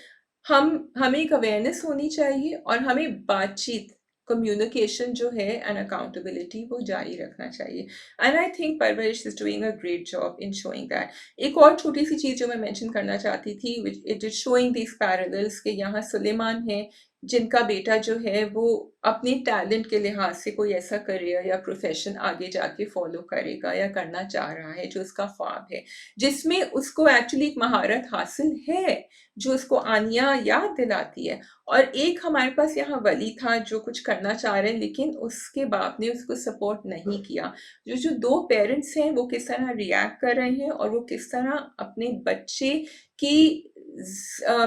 हमें एक अवेयरनेस होनी चाहिए और हमें बातचीत, कम्युनिकेशन जो है एंड अकाउंटेबिलिटी वो जारी रखना चाहिए. एंड आई थिंक परवरिश is doing a great job in showing that. एक और छोटी सी चीज जो मैं मेंशन करना चाहती थी, it is showing these parallels कि यहाँ सुलेमान है जिनका बेटा जो है वो अपने टैलेंट के लिहाज से कोई ऐसा करियर या प्रोफेशन आगे जाके फॉलो करेगा या करना चाह रहा है जो उसका ख्वाब है, जिसमें उसको एक्चुअली एक महारत हासिल है जो उसको आनिया याद दिलाती है. और एक हमारे पास यहाँ वली था जो कुछ करना चाह रहे हैं लेकिन उसके बाप ने उसको सपोर्ट नहीं किया. जो दो पेरेंट्स हैं वो किस तरह रिएक्ट कर रहे हैं और वो किस तरह अपने बच्चे की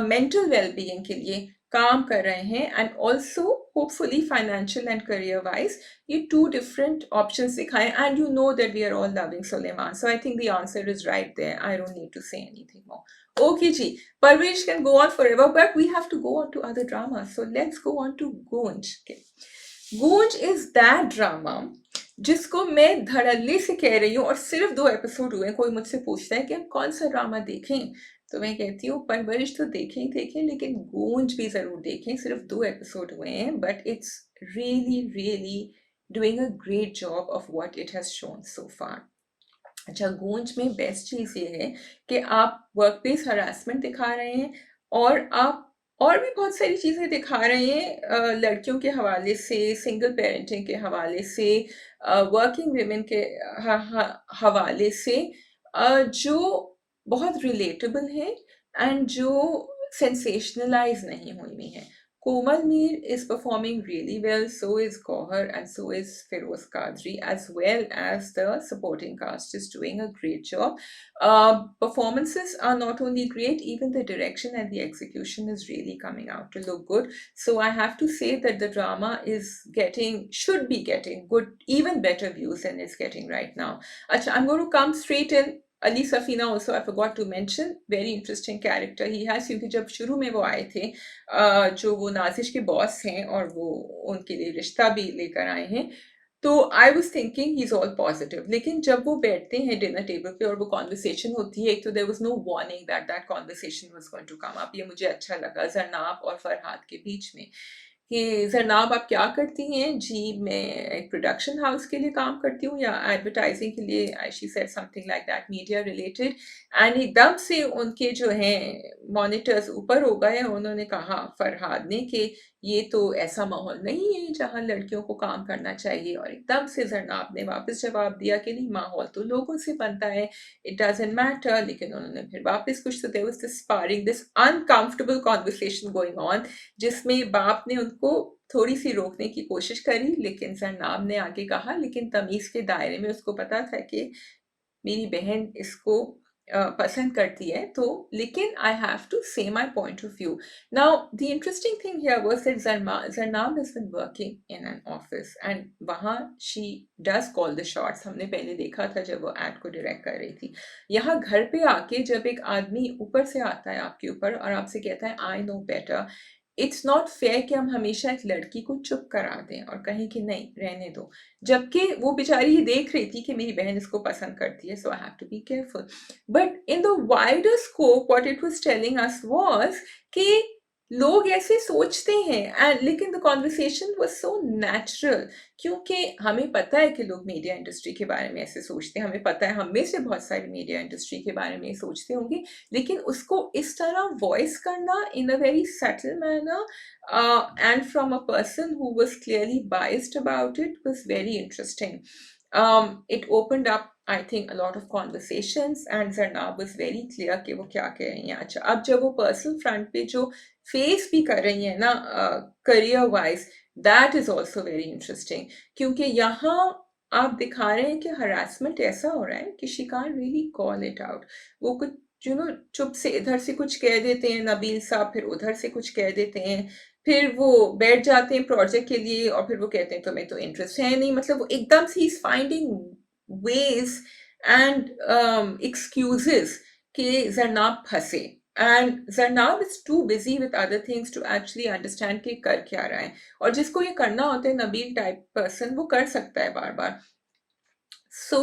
मेंटल वेलबीइंग के लिए काम कर रहे हैं, and also hopefully financial and career wise, ये टू डिफरेंट ऑप्शंस दिखाएं. And you know that we are all loving Suleman, so I think the answer is right there. I don't need to say anything more. Okay, Ji. Parvesh can go on forever, but we have to go on to other dramas. So let's go on to Goonj. Okay. Goonj is that drama जिसको मैं धड़ल्ले से कह रही हूँ, और सिर्फ 2 episode हुए. कोई मुझसे पूछता है कि हम कौन सा ड्रामा देखें, तो मैं कहती हूँ परवरिश तो देखें ही देखें, लेकिन गूंज भी ज़रूर देखें। सिर्फ 2 एपिसोड हुए हैं, but it's really really doing a great job of what it has shown so far. अच्छा, गूंज में बेस्ट चीज़ ये है कि आप वर्क प्लेस हरासमेंट दिखा रहे हैं, और आप और भी बहुत सारी चीज़ें दिखा रहे हैं, लड़कियों के हवाले से, सिंगल पेरेंटिंग के हवाले से, वर्किंग वुमेन के हवाले से, जो बहुत रिलेटेबल है एंड जो सेंसेशनलाइज नहीं हुई हुई हैं। Komal Mir is performing really well, so is Gohar, and so is Feroz Qadri, as well as the supporting cast is doing a great job. Performances are not only great, even the direction and the execution is really coming out to look good. So I have to say that the drama should be getting good, even better views than it's getting right now. Achha, I'm going to come straight in. Ali Safina also I forgot to mention, very interesting character he has, क्योंकि जब शुरू में वो आए थे, जो वो नाजिश के बॉस हैं और वो उनके लिए रिश्ता भी लेकर आए हैं, तो I was thinking he is all positive, लेकिन जब वो बैठते हैं डिनर टेबल पे और वो कॉन्वर्सेशन होती है, एक तो there was no warning that that conversation was going to come up. ये मुझे अच्छा लगा जरनाब और फरहाद के बीच में, कि जरनाब आप क्या करती हैं जी? मैं एक प्रोडक्शन हाउस के लिए काम करती हूँ या एडवर्टाइजिंग के लिए, she said something like that, media related. And एकदम से उनके जो हैं मॉनिटर्स ऊपर हो गए, उन्होंने कहा फरहाद ने कि ये तो ऐसा माहौल नहीं है जहाँ लड़कियों को काम करना चाहिए, और एकदम से जरनाब ने वापस जवाब दिया कि नहीं, माहौल तो लोगों से बनता है, इट डजंट मैटर। लेकिन उन्होंने फिर वापस कुछ, तो there was this sparring, this uncomfortable conversation going on, जिसमें बाप ने उनको थोड़ी सी रोकने की कोशिश करी, लेकिन जरनाब ने आगे कहा, लेकिन तमीज के दायरे में, उसको पता था कि मेरी बहन इसको पसंद करती है, तो लेकिन आई have to say my point of view. Now the interesting thing here was that Zarnab has been working in an office, and वहाँ she does call the shots. हमने पहले देखा था जब वो एड को डायरेक्ट कर रही थी। यहाँ घर पे आके जब एक आदमी ऊपर से आता है आपके ऊपर और आपसे कहता है I know better, it's not fair कि हम हमेशा एक लड़की को चुप करा दें और कहें कि नहीं, रहने दो, जबकि वो बेचारी ही देख रही थी कि मेरी बहन इसको पसंद करती है, so I have to be careful. But in the wider scope what it was telling us was कि लोग ऐसे सोचते हैं, एंड लेकिन the conversation was so natural, क्योंकि हमें पता है कि लोग मीडिया इंडस्ट्री के बारे में ऐसे सोचते हैं, हमें पता है हम में से बहुत सारी मीडिया इंडस्ट्री के बारे में सोचते होंगे, लेकिन उसको इस तरह वॉइस करना in a very subtle manner, and from a person who was clearly biased about it, was very interesting. It opened up, I think, a lot of conversations, and Zarnab was very clear कि वो क्या कह रही हैं। अच्छा, अब जब वो पर्सनल फ्रंट पे जो फेस भी कर रही हैं ना, career wise, that is also very interesting, क्योंकि यहाँ आप दिखा रहे हैं कि हरासमेंट ऐसा हो रहा है कि she can't really call it out. वो कुछ चुप से इधर से कुछ कह देते हैं नबील साहब, फिर उधर से कुछ कह देते हैं, फिर वो बैठ जाते हैं प्रोजेक्ट के लिए और फिर वो कहते हैं तुम्हें तो इंटरेस्ट है नहीं। मतलब वो एकदम से is finding ways and excuses कि जरनाब फंसे, and Zarnab is too busy with other things to actually understand कि कर क्या रहा है, और जिसको ये करना होता है, नबील टाइप पर्सन, वो कर सकता है बार बार। So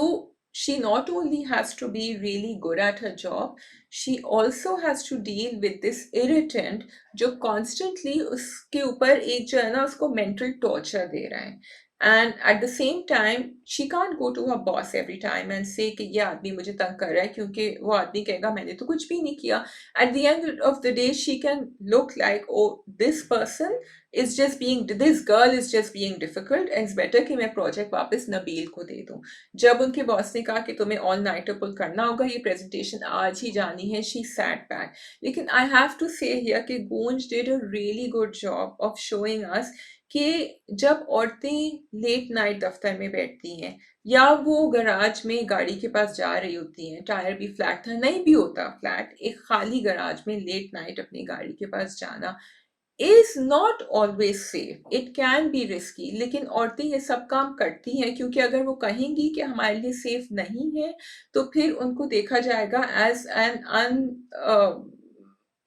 she not only has to be really good at her job, she also has to deal with this irritant जो constantly उसके ऊपर एक जो है ना, उसको mental torture दे रहा है। And at the same time, she can't go to her boss every time and say कि ये आदमी मुझे तंग कर रहा है, क्योंकि वो आदमी कहेगा मैंने तो कुछ भी नहीं किया। At the end of the day, she can look like, oh, this person this girl is just being difficult, and it's better कि मैं प्रोजेक्ट वापस नबील को दे दूँ। जब उनके बॉस ने कहा कि तुम्हें ऑल नाइटर पुल करना होगा, ये प्रेजेंटेशन आज ही जानी है, शी सैट बैक। लेकिन आई हैव टू से हियर कि गूंज did a really good job of showing us कि जब औरतें लेट नाइट दफ्तर में बैठती हैं, या वो गराज में गाड़ी के पास जा रही होती हैं, टायर भी फ्लैट था, नहीं भी होता फ्लैट, एक खाली गराज में लेट नाइट अपनी गाड़ी के पास जाना is not always safe. It can be risky, लेकिन औरतें ये सब काम करती हैं, क्योंकि अगर वो कहेंगी कि हमारे लिए सेफ नहीं है, तो फिर उनको देखा जाएगा as an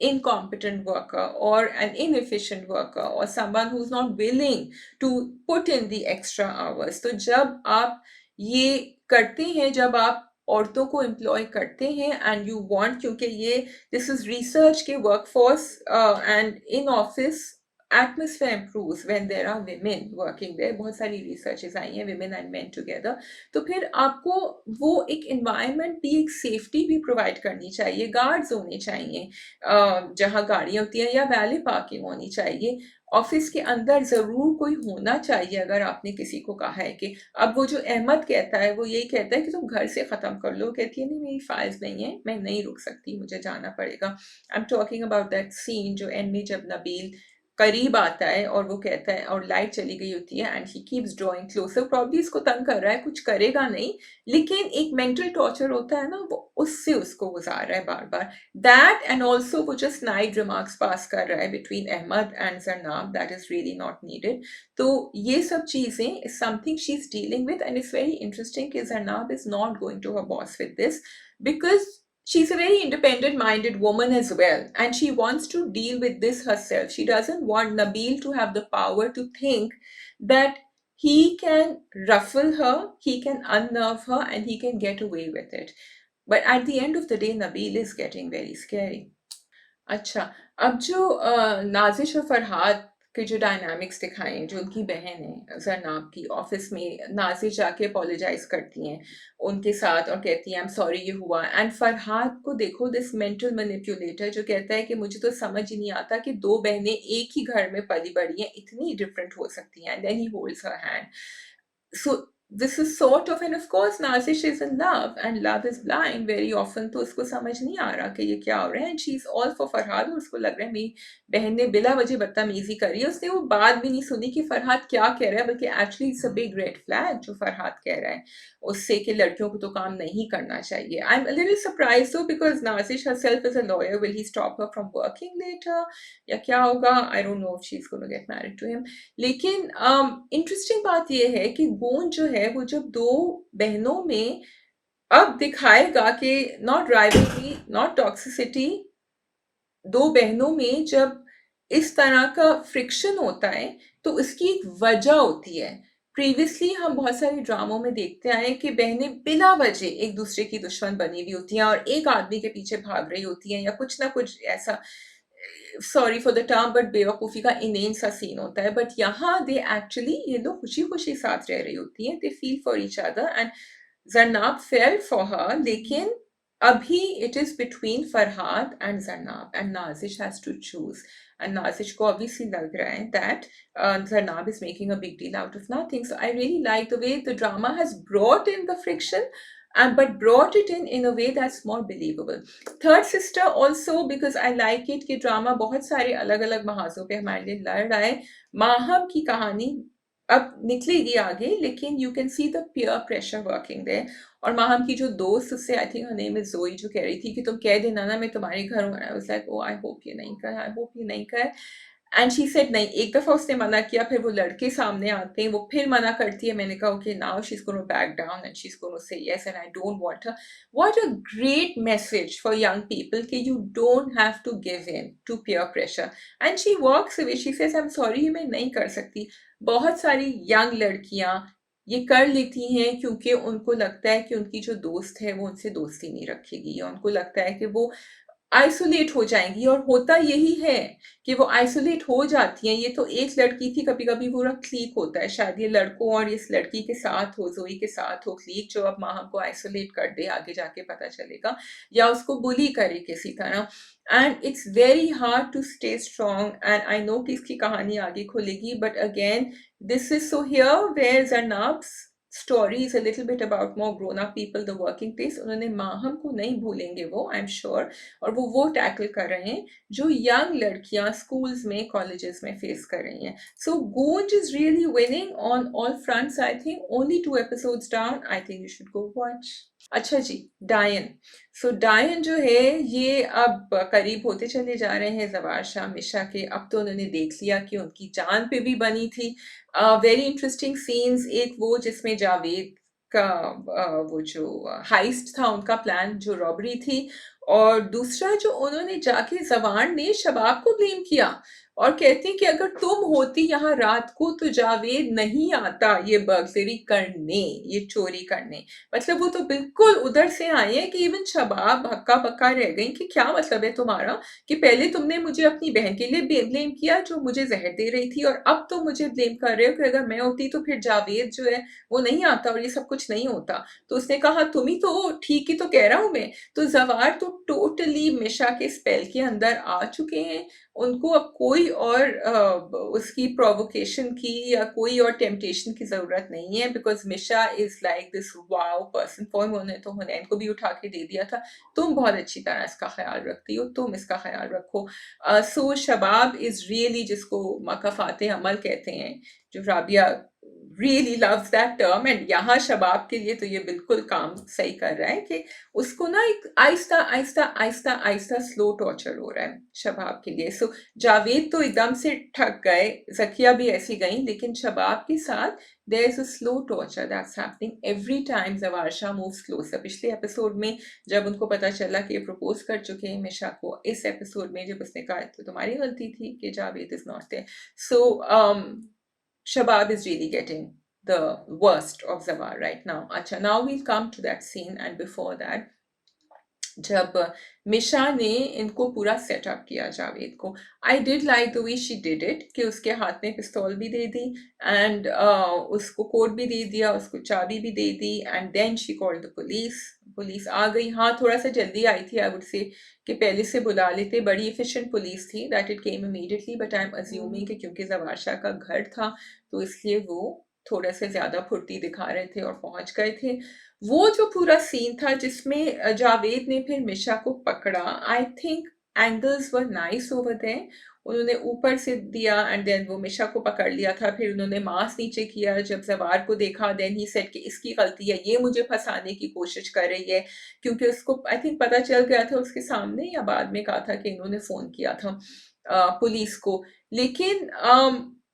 incompetent worker or an inefficient worker or someone who's not willing to put in the extra hours. तो जब आप ये करते हैं, जब आप औरतों को एम्प्लॉय करते हैं एंड यू वांट, क्योंकि ये दिस इज रिसर्च के workforce and in office atmosphere improves when there are women working there. बहुत सारी researches आई हैं women and men together. तो फिर आपको वो एक environment भी, एक safety भी provide करनी चाहिए, guards होने चाहिए जहाँ गाड़ियाँ होती हैं, या वैले पार्किंग होनी चाहिए. ऑफिस के अंदर जरूर कोई होना चाहिए. अगर आपने किसी को कहा है कि, अब वो जो अहमद कहता है वो यही कहता है कि तुम घर से खत्म कर लो, कहती है नहीं मेरी फाइल्स नहीं है, मैं नहीं रुक सकती, मुझे जाना पड़ेगा. I am talking about that scene जो एंड में जब नबील करीब आता है और वो कहता है, और लाइट चली गई होती है and he keeps drawing closer, probably इसको तंग कर रहा है, कुछ करेगा नहीं, लेकिन एक मेंटल टॉर्चर होता है ना, वो उससे उसको गुजार रहा है बार बार. दैट एंड ऑल्सो वो जो स्नाइड रिमार्क्स पास कर रहा है between Ahmed and Zarnab, that is really not needed. तो ये सब चीजें something she is dealing with and it's very interesting कि Zarnab is not going to her boss with this, because she's a very independent minded woman as well, and she wants to deal with this herself. She doesn't want Nabil to have the power to think that he can ruffle her, he can unnerve her, and he can get away with it. But at the end of the day, Nabil is getting very scary. अच्छा, अब जो नाज़िश और फ़रहाद के जो dynamics दिखाए हैं, जो उनकी बहन है ज़रनाब की, ऑफ़िस में नाज़िश जाके अपोलोजाइज़ करती हैं उनके साथ और कहती हैं आई एम सॉरी ये हुआ, एंड फ़रहाद को देखो, दिस मेंटल मैनिपुलेटर जो कहता है कि मुझे तो समझ ही नहीं आता कि 2 बहनें एक ही घर में पली-बड़ी हैं, इतनी डिफरेंट हो सकती हैं, and then he holds her hand. So this is sort of, and of course Nazish is in love and love is blind very often, तो उसको समझ नहीं आ रहा कि ये क्या हो रहा है, and she's all for Farhad, और उसको लग रहा है मेरी बहन ने बिला वजह बदतमीजी करी है. उसने वो बात भी नहीं सुनी कि फरहाद क्या कह रहा है, बल्कि actually it's a big red flag जो फरहाद कह रहा है उससे कि लड़कियों को तो काम नहीं करना चाहिए. I am a little surprised though, because Nazish herself is a lawyer. Will he stop her from working later या क्या होगा? I don't know if she's going to get married to him. लेकिन इंटरेस्टिंग बात यह है कि गूंज जो है वो जब 2 बहनों में अब दिखाएगा कि नॉट राइवलरी, नॉट टॉक्सिसिटी, 2 बहनों में जब इस तरह का फ्रिक्शन होता है तो इसकी एक वजह होती है. प्रीवियसली हम बहुत सारे ड्रामों में देखते आए कि बहनें बिला वजह एक दूसरे की दुश्मन बनी हुई होती हैं और एक आदमी के पीछे भाग रही होती हैं, या कुछ ना कुछ ऐसा, sorry for the term, but बेवकूफ़ी का इनेन सा सीन होता है. बट यहाँ दे एक्चुअली ये लोग खुशी-खुशी साथ रह रही होती हैं, they feel for each other, and Zarnab felt for her, लेकिन अभी it is between Farhad and Zarnab, and Nazish has to choose. And Nazish को ऑब्वियसली लग रहा है that Zarnab is making a big deal out of nothing. So I really like the way the drama has brought in the friction, and but brought it in a way that's more believable. Third sister also, because I like it कि drama बहुत सारे अलग अलग महाजों पे हमारे लिए लड़ रहा है. माहम की कहानी अब निकलेगी आगे, लेकिन you can see the peer pressure working there. और माहम की जो दोस्त, उससे I think her name is Joey, जो कह रही थी कि तुम कह देना ना मैं तुम्हारे घर हूँ, I was like oh I hope ये नहीं कर, आई होप ये नहीं कर. एंड शी सेड नहीं. एक दफा उसने मना किया, फिर वो लड़के सामने आते हैं, वो फिर मना करती है. मैंने कहा okay now she is gonna back down and she is gonna say yes, and I don't want her. What a great message for young people कि you don't have to give in to peer pressure. And she walks away, she says I am sorry मैं नहीं कर सकती. बहुत सारी young लड़कियां ये कर लेती हैं क्योंकि उनको लगता है कि उनकी जो दोस्त है वो उनसे दोस्ती नहीं रखेगी, या उनको लगता है कि वो आइसोलेट हो जाएंगी. और होता यही है कि वो आइसोलेट हो जाती हैं. ये तो एक लड़की थी, कभी कभी पूरा क्लीक होता है, शायद ये लड़कों और इस लड़की के साथ हो, जोई के साथ हो क्लीक, जो अब माहम को आइसोलेट कर दे, आगे जाके पता चलेगा, या उसको बुली करे किसी तरह. And it's very hard to stay strong, and I know कि इसकी कहानी आगे खुलेगी, but again this is so here where Zarnab's story is a little bit about more grown up people, the working place. उन्होंने माहम को नहीं भूलेंगे वो, आई एम श्योर, और वो टैकल कर रहे हैं जो यंग लड़कियां स्कूल्स में, कॉलेजेस में फेस कर रही हैं. सो गूंज is really winning on all fronts. I think only 2 episodes down. I think you should go watch. अच्छा जी, डायन. सो डायन जो है ये अब करीब होते चले जा रहे हैं जवार शाह मिशा के. अब तो उन्होंने देख लिया कि उनकी जान पे भी बनी थी. वेरी इंटरेस्टिंग सीन्स, एक वो जिसमें जावेद का वो जो हाइस्ट था, उनका प्लान जो रॉबरी थी, और दूसरा जो उन्होंने जाके जवान ने शबाब को ब्लेम किया और कहती कि अगर तुम होती यहाँ रात को तो जावेद नहीं आता ये बर्गलरी करने, ये चोरी करने। मतलब वो तो बिल्कुल उधर से आई है कि इवन शबाब हक्का बक्का रह गई कि क्या मतलब है तुम्हारा, कि पहले तुमने मुझे अपनी बहन के लिए ब्लेम किया जो मुझे जहर दे रही थी, और अब तो मुझे ब्लेम कर रहे हो कि अगर मैं होती तो फिर जावेद जो है वो नहीं आता और ये सब कुछ नहीं होता। तो उसने कहा तुम ही तो हो, ठीक ही तो कह रहा हूं मैं। तो जवार तो टोटली मिशा के स्पेल के अंदर आ चुके हैं। उनको अब कोई और उसकी प्रोवोकेशन की या कोई और टेम्पटेशन की जरूरत नहीं है, because Misha is like this wow person for. उन्होंने तो हुनैन को भी उठा के दे दिया था, तुम बहुत अच्छी तरह इसका ख्याल रखती हो, तुम इसका ख्याल रखो। सो शबाब इज रियली, जिसको मकफाते अमल कहते हैं, जो Rabia really loves that term, and यहाँ शबाब के लिए तो ये बिल्कुल काम सही कर रहा है कि उसको ना एक आहिस्ता आहिस्ता आहिस्ता आहिस्ता स्लो टॉर्चर हो रहा है शबाब के लिए। सो जावेद तो एकदम से ठग गए, जकिया भी ऐसी गई, लेकिन शबाब के साथ there is a slow torture that's happening every time जवारशा मूव्स क्लोजर। पिछले एपिसोड में जब उनको पता चला कि ये प्रपोज कर चुके हैं मिशा को, इस एपिसोड में जब उसने कहा तो तुम्हारी गलती थी कि Javed is not there. So Shabab is really getting the worst of Zawar right now. Acha, now we'll come to that scene, and before that, जब मिशा ने इनको पूरा सेटअप किया जावेद को, I did like the way she did it, कि उसके हाथ में पिस्तौल भी दे दी एंड उसको कोट भी दे दिया, उसको चाबी भी दे दी, and then she called the police. Police आ गई, हाँ थोड़ा सा जल्दी आई थी आई वुड से, कि पहले से बुला लेते। बड़ी एफिशिएंट पुलिस थी, that it came immediately, but I am assuming कि क्योंकि जवार शाह का घर था तो इसलिए वो थोड़े से ज्यादा फुर्ती दिखा रहे थे और पहुंच गए थे। वो जो पूरा सीन था जिसमें जावेद ने फिर मिशा को पकड़ा, I think angles were nice over there. उन्होंने ऊपर से दिया एंड देन वो मिशा को पकड़ लिया था, फिर उन्होंने मांस नीचे किया, जब जवार को देखा देन ही सेड कि इसकी गलती है, ये मुझे फंसाने की कोशिश कर रही है, क्योंकि उसको आई थिंक पता चल गया था उसके सामने, या बाद में कहा था कि इन्होंने फोन किया था पुलिस को। लेकिन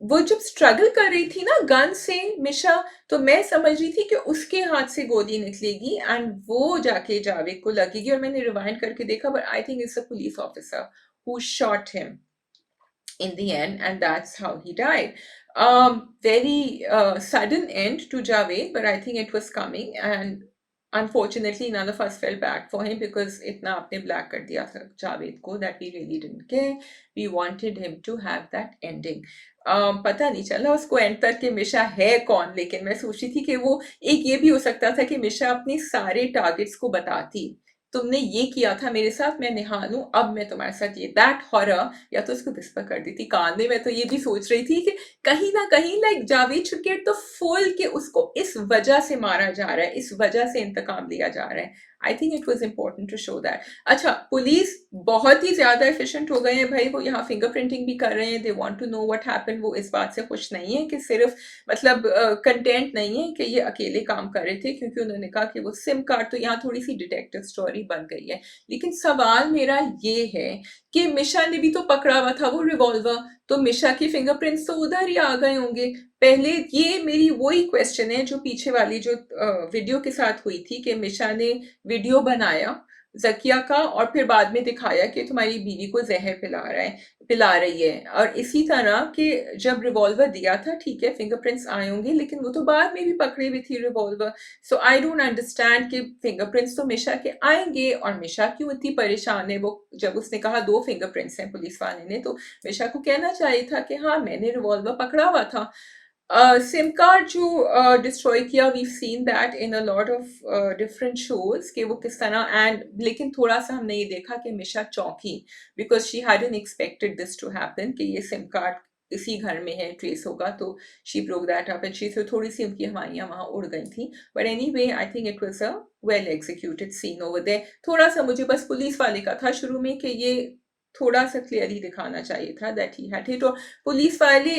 वो जब स्ट्रगल कर रही थी ना गन से मिशा, तो मैं समझ रही थी कि उसके हाथ से गोली निकलेगी एंड वो जाके जावेद को लगेगी, और मैंने रिवाइंड करके देखा, but I think it's a police officer who shot him in the end, and that's how he died. Very sudden end to Javed, but I think it was coming, and unfortunately none of us felt bad for him because itna apne black kar diya tha Javed ko that we really didn't care. We wanted him to have that ending. पता नहीं चला उसको and तक कि मिशा है कौन, लेकिन मैं सोच रही थी कि वो एक ये भी हो सकता था कि मिशा अपने सारे टारगेट्स को बताती, तुमने ये किया था मेरे साथ, मैं निहाल हूं, अब मैं तुम्हारे साथ ये, दैट हॉरर, या तो उसको विस्पर कर दी थी कान में। मैं तो ये भी सोच रही थी कि कहीं ना कहीं like Javed should get the full, कि उसको इस वजह से मारा जा रहा है, इस वजह से इंतकाम लिया जा रहा है। I think it was important to show that. अच्छा, पुलिस बहुत ही ज्यादा एफिशिएंट हो गए हैं भाई, वो यहाँ फिंगरप्रिंटिंग भी कर रहे हैं, they want to know what happened. वो इस बात से खुश नहीं है कि सिर्फ मतलब कंटेंट नहीं है कि ये अकेले काम कर रहे थे, क्योंकि उन्होंने कहा कि वो सिम कार्ड, तो यहाँ थोड़ी सी डिटेक्टिव स्टोरी बन गई है। लेकिन सवाल मेरा ये है कि मिशा ने भी तो पकड़ा हुआ था वो रिवॉल्वर, तो मिशा की फिंगरप्रिंट्स तो उधर ही आ गए होंगे पहले। ये मेरी वही क्वेश्चन है जो पीछे वाली जो वीडियो के साथ हुई थी, कि मिशा ने वीडियो बनाया जकिया का और फिर बाद में दिखाया कि तुम्हारी बीवी को जहर पिला रही है, और इसी तरह कि जब रिवॉल्वर दिया था, ठीक है फिंगरप्रिंट्स आए होंगे, लेकिन वो तो बाद में भी पकड़ी हुई थी revolver. So I don't understand कि फिंगरप्रिंट्स तो मिशा के आएंगे और मिशा क्यों इतनी परेशान है। वो जब उसने कहा 2 फिंगरप्रिंट्स हैं पुलिस वाले ने, तो मिशा को कहना चाहिए था कि हाँ मैंने रिवॉल्वर पकड़ा हुआ था। सिम कार्ड जो डिस्ट्रॉय किया, we seen that in a lot of different shows कि वो किस तरह, एंड लेकिन थोड़ा सा हमने ये देखा कि मिशा चौंकी, because she hadn't expected this to happen, कि ये सिम कार्ड इसी घर में है, ट्रेस होगा, तो she broke that up and she, तो थोड़ी सी उनकी हवाइयाँ वहां उड़ गई थी। But anyway I think it was a well executed scene over there. थोड़ा सा मुझे बस पुलिस वाले का था शुरू में कि ये थोड़ा सा क्लियरली दिखाना चाहिए था दैट ही हैड हिट, और पुलिस वाले,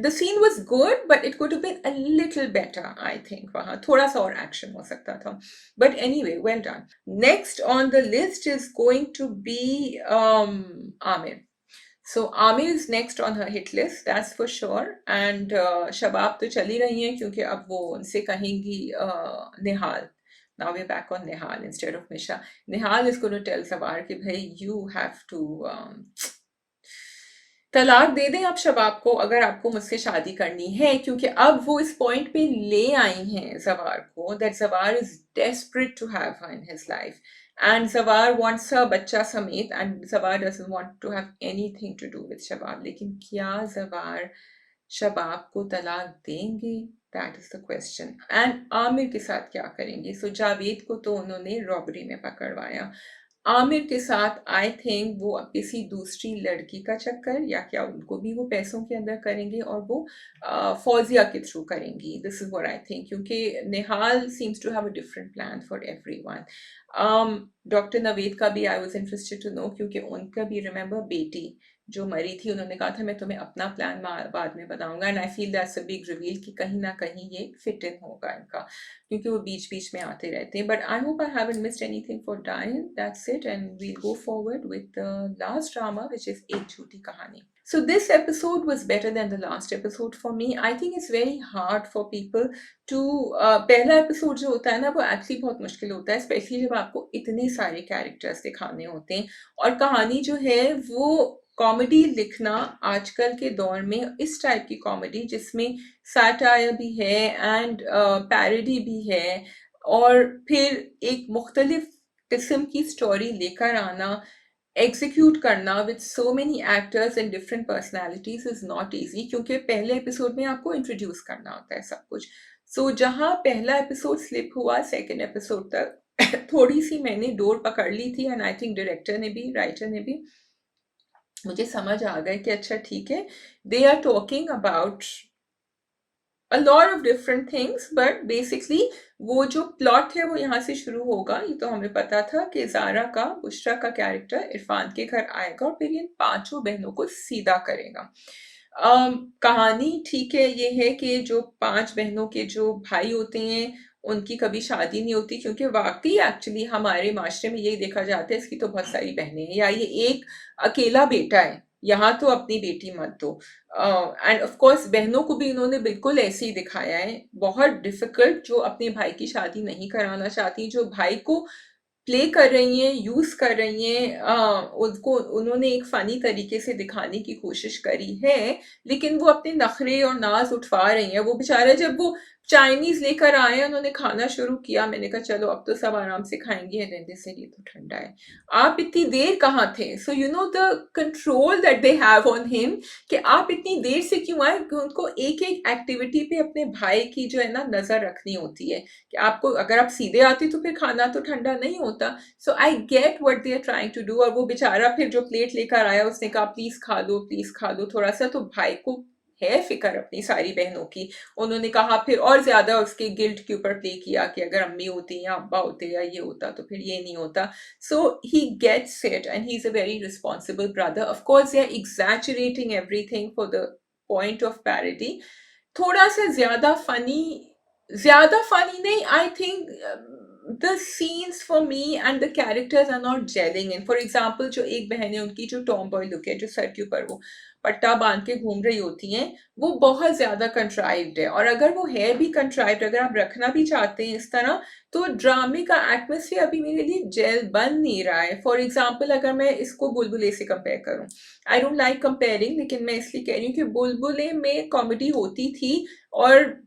the scene was good, but it could have been a little better, I think. वहाँ थोड़ा सा और action हो सकता था. But anyway, well done. Next on the list is going to be Amir. So Amir is next on her hit list, that's for sure. And शबाब तो चली रही हैं क्योंकि अब वो उनसे कहेंगी निहाल. Now we're back on Nihal instead of Misha. Nihal is going to tell Sawar कि भाई you have to तलाक दे दें आप शबाब को अगर आपको मुझसे शादी करनी है, क्योंकि अब वो इस पॉइंट पे ले आई हैं ज़वार को, that Zawar is desperate to have her in his life, and Zawar wants a baccha समेत, and Zawar doesn't want to have anything to do with Shabab. लेकिन क्या ज़वार शबाब को तलाक देंगे? That is the question. And Aamir के साथ क्या करेंगे? सो जावेद को तो उन्होंने रॉबरी में पकड़वाया, आमिर के साथ आई थिंक वो अब किसी दूसरी लड़की का चक्कर, या क्या उनको भी वो पैसों के अंदर करेंगे और वो फौजिया के थ्रू करेंगी। This is what I think, क्योंकि Nihal seems to have a different plan for everyone. Doctor Naveed का भी I was interested to know, क्योंकि उनका भी रिमेंबर बेटी जो मरी थी, उन्होंने कहा था मैं तुम्हें अपना प्लान बाद में बताऊंगा, and I feel that's a big reveal कि कहीं ना कहीं ये फिट इन होगा इनका, क्योंकि वो बीच बीच में आते रहते हैं। But I hope I haven't missed anything for Dayan. That's it, and we'll go forward with the last drama which is Ek Jhoothi कहानी। So this episode was better than the last episode for me. I think it's very hard for people to पहला episode जो होता है ना, वो actually बहुत मुश्किल होता है, स्पेशली जब आपको इतने सारे कैरेक्टर्स दिखाने होते हैं, और कहानी जो है वो कॉमेडी लिखना आजकल के दौर में, इस टाइप की कॉमेडी जिसमें सैटायर भी है एंड पैरोडी भी है, और फिर एक मुख्तलिफ किस्म की स्टोरी लेकर आना, एग्जीक्यूट करना with so many actors and different personalities is not easy, क्योंकि पहले एपिसोड में आपको इंट्रोड्यूस करना होता है सब कुछ। सो जहाँ पहला एपिसोड स्लिप हुआ सेकेंड एपिसोड तक थोड़ी सी मैंने डोर पकड़ ली थी, एंड आई थिंक डायरेक्टर ने भी, राइटर ने भी, मुझे समझ आ गया कि अच्छा ठीक है, they are talking about a lot of different things, but basically वो जो प्लॉट है वो यहाँ से शुरू होगा। ये तो हमें पता था कि ज़ारा का, बुशरा का कैरेक्टर इरफान के घर आएगा और फिर इन पांचों बहनों को सीधा करेगा। कहानी ठीक है, ये है कि जो पांच बहनों के जो भाई होते हैं उनकी कभी शादी नहीं होती, क्योंकि वाकई एक्चुअली हमारे माशरे में यही देखा जाता है इसकी तो बहुत सारी बहनें हैं, या ये एक अकेला बेटा है, यहाँ तो अपनी बेटी मत दो। एंड ऑफ कोर्स बहनों को भी इन्होंने बिल्कुल ऐसे ही दिखाया है, बहुत डिफिकल्ट, जो अपने भाई की शादी नहीं कराना चाहती, जो भाई को प्ले कर रही हैं, यूज कर रही हैं, उसको उन्होंने एक फनी तरीके से दिखाने की कोशिश करी है, लेकिन वो अपने नखरे और नाज उठवा रही हैं। वो बेचारा जब वो चाइनीज लेकर आए, उन्होंने खाना शुरू किया, मैंने कहा चलो अब तो सब आराम से खाएंगे, रहने से ये तो ठंडा है, आप इतनी देर कहाँ थे? So you know the control that they have on him, कि आप इतनी देर से क्यों आए, कि उनको एक एक एक्टिविटी पे अपने भाई की जो है ना नजर रखनी होती है, कि आपको अगर आप सीधे आते तो फिर खाना तो ठंडा नहीं होता। So I get what they are trying to do, और वो बेचारा फिर जो प्लेट लेकर आया उसने कहा प्लीज खा दो थोड़ा सा, तो भाई को है फिक्र अपनी सारी बहनों की, उन्होंने कहा फिर और ज्यादा उसके गिल्ट के ऊपर प्ले किया कि अगर अम्मी होती या अब्बा होते या ये होता तो फिर ये नहीं होता। So he gets it and he is a very responsible brother. Of course they are exaggerating everything for the point of parity, थोड़ा सा ज्यादा फनी नहीं, I think the scenes for me and the characters are not gelling in. For example, जो एक बहन है उनकी जो टॉम बॉय लुक है, जो सर के ऊपर वो पट्टा बांध के घूम रही होती हैं, वो बहुत ज्यादा कंट्राइव्ड है, और अगर वो है भी कंट्राइव्ड, अगर आप रखना भी चाहते हैं इस तरह, तो ड्रामे का एटमोसफियर अभी मेरे लिए जेल बन नहीं रहा है। फॉर एग्जाम्पल, अगर मैं इसको बुलबुले से कंपेयर करूं, आई डोंट लाइक कंपेयरिंग, लेकिन मैं इसलिए कह रही हूँ कि बुलबुले में कॉमेडी होती थी और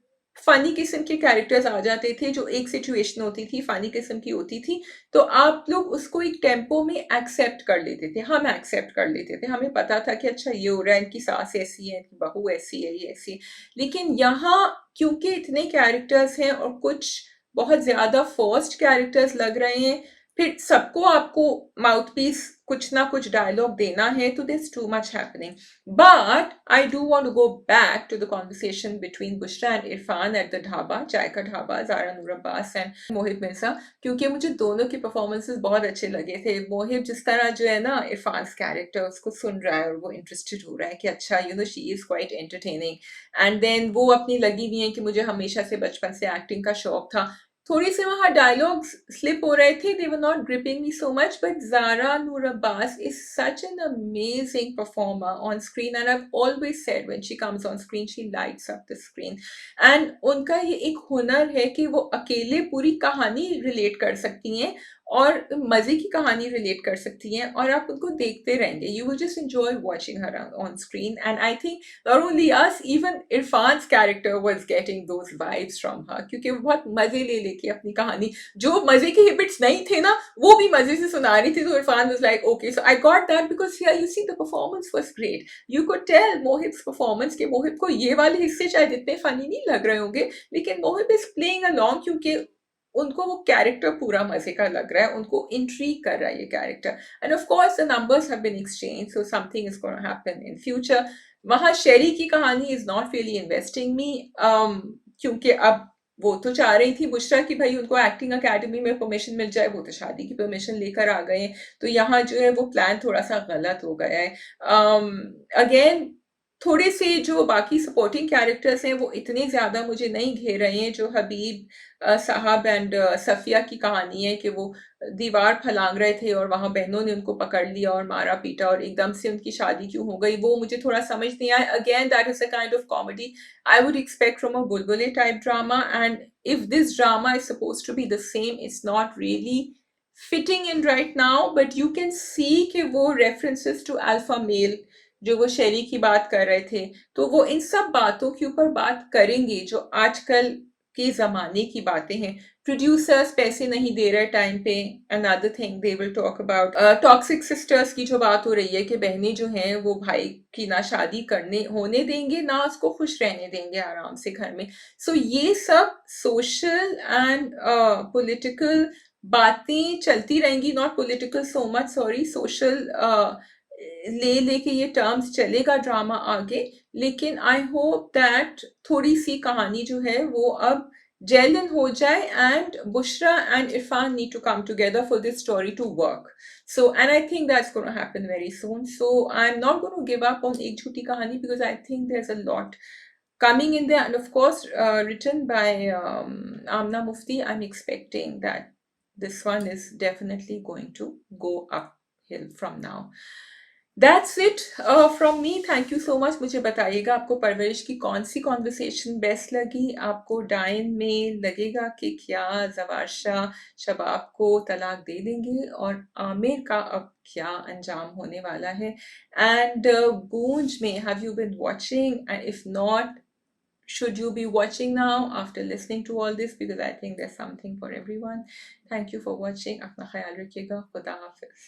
फनी किस्म के कैरेक्टर्स आ जाते थे, जो एक सिचुएशन होती थी फनी किस्म की होती थी, तो आप लोग उसको एक टेम्पो में एक्सेप्ट कर लेते थे, हम एक्सेप्ट कर लेते थे, हमें पता था कि अच्छा ये हो रहा है, इनकी सास ऐसी है, इनकी बहू ऐसी है, ये ऐसी है। लेकिन यहाँ क्योंकि इतने कैरेक्टर्स हैं और कुछ बहुत ज्यादा फोर्स्ड कैरेक्टर्स लग रहे हैं, फिर सबको आपको माउथ पीस कुछ ना कुछ डायलॉग देना है, तो this too much happening. But I do want to go back to the conversation between Bushra and Irfan at the dhaba, चाय का ढाबा, ज़ारा नूर अब्बास एंड मोहिब मिर्जा, क्योंकि मुझे दोनों के परफॉर्मेंसेस बहुत अच्छे लगे थे। मोहिब जिस तरह जो है ना इरफान कैरेक्टर उसको सुन रहा है और वो इंटरेस्टेड हो रहा है कि अच्छा you know she is quite entertaining, and then वो अपनी लगी हुई है कि मुझे हमेशा से बचपन से एक्टिंग का शौक था। थोड़ी से वहाँ डायलॉग्स स्लिप हो रहे थे, they were not gripping me so much, but Zara Noor Abbas is such an amazing performer on screen, and I've always said when she comes on screen she lights up the screen, and उनका ये एक हुनर है कि वो अकेले पूरी कहानी रिलेट कर सकती हैं, और मज़े की कहानी रिलेट कर सकती हैं और आप उनको देखते रहेंगे. You will just enjoy watching her on screen and I think not only us, even Irfan's character was getting those vibes from her, क्योंकि वो बहुत मज़े ले लेके अपनी कहानी, जो मज़े के हिबिट्स नहीं थे ना वो भी मज़े से सुना रही थी. तो Irfan was like okay, so I got that because here you see the performance was great. You could tell Mohib's performance के मोहिब को ये वाले हिस्से शायद इतने फनी नहीं लग रहे होंगे, लेकिन मोहिब इज प्लेइंग अलोंग क्योंकि उनको वो कैरेक्टर पूरा मजे का लग रहा है, उनको इंट्रीग कर रहा है ये character. And of course the numbers have been exchange, so something is gonna happen in future. वहां शेरी की कहानी is not really investing me, क्योंकि अब वो तो चाह रही थी बुशरा कि भाई उनको एक्टिंग अकेडमी में परमिशन मिल जाए, वो तो शादी की परमिशन लेकर आ गए हैं. तो यहाँ जो है वो प्लान थोड़ा सा गलत हो गया है. अगेन थोड़े से जो बाकी सपोर्टिंग कैरेक्टर्स हैं वो इतने ज़्यादा मुझे नहीं घेर रहे हैं. जो हबीब साहब एंड सफ़िया की कहानी है कि वो दीवार फलांग रहे थे और वहाँ बहनों ने उनको पकड़ लिया और मारा पीटा और एकदम से उनकी शादी क्यों हो गई, वो मुझे थोड़ा समझ नहीं आया. Again that is a kind of comedy I would expect from a Bulbule type drama, and if this drama is supposed to be the same, it's not really fitting in right now. But you can see कि वो references to alpha male जो वो शेरी की बात कर रहे थे, तो वो इन सब बातों के ऊपर बात करेंगे जो आजकल के ज़माने की बातें हैं. प्रोड्यूसर्स पैसे नहीं दे रहे टाइम पे. Another thing they will talk about toxic sisters की जो बात हो रही है कि बहनें जो हैं वो भाई की ना शादी करने होने देंगे ना उसको खुश रहने देंगे आराम से घर में. सो ये सब सोशल एंड पॉलिटिकल बातें चलती रहेंगी. Not political so much, sorry, social ले लेके ये टर्म्स चलेगा ड्रामा आगे. लेकिन आई होप दैट थोड़ी सी कहानी जो है वो अब जेल इन हो जाए and Bushra and Irfan need to come together for this story to work. So, and I think that's going to happen very soon. So, I'm not going to give up on Ek Jhuti Kahani because I think there's a lot coming in there. And of course, written by Amna Mufti, I'm expecting that this one is definitely going to go uphill from now. That's it from me. Thank you so much. मुझे बताइएगा आपको परवरिश की कौन सी conversation best लगी. आपको dine में लगेगा कि क्या जवारशा शबाब को तलाक दे देंगे और आमिर का अब क्या अंजाम होने वाला है. एंड गूंज में have you been watching, and if not, should you be watching now after listening to all this, because I think there's something for everyone. Thank you for watching. अपना ख्याल रखिएगा. खुदा हाफिज.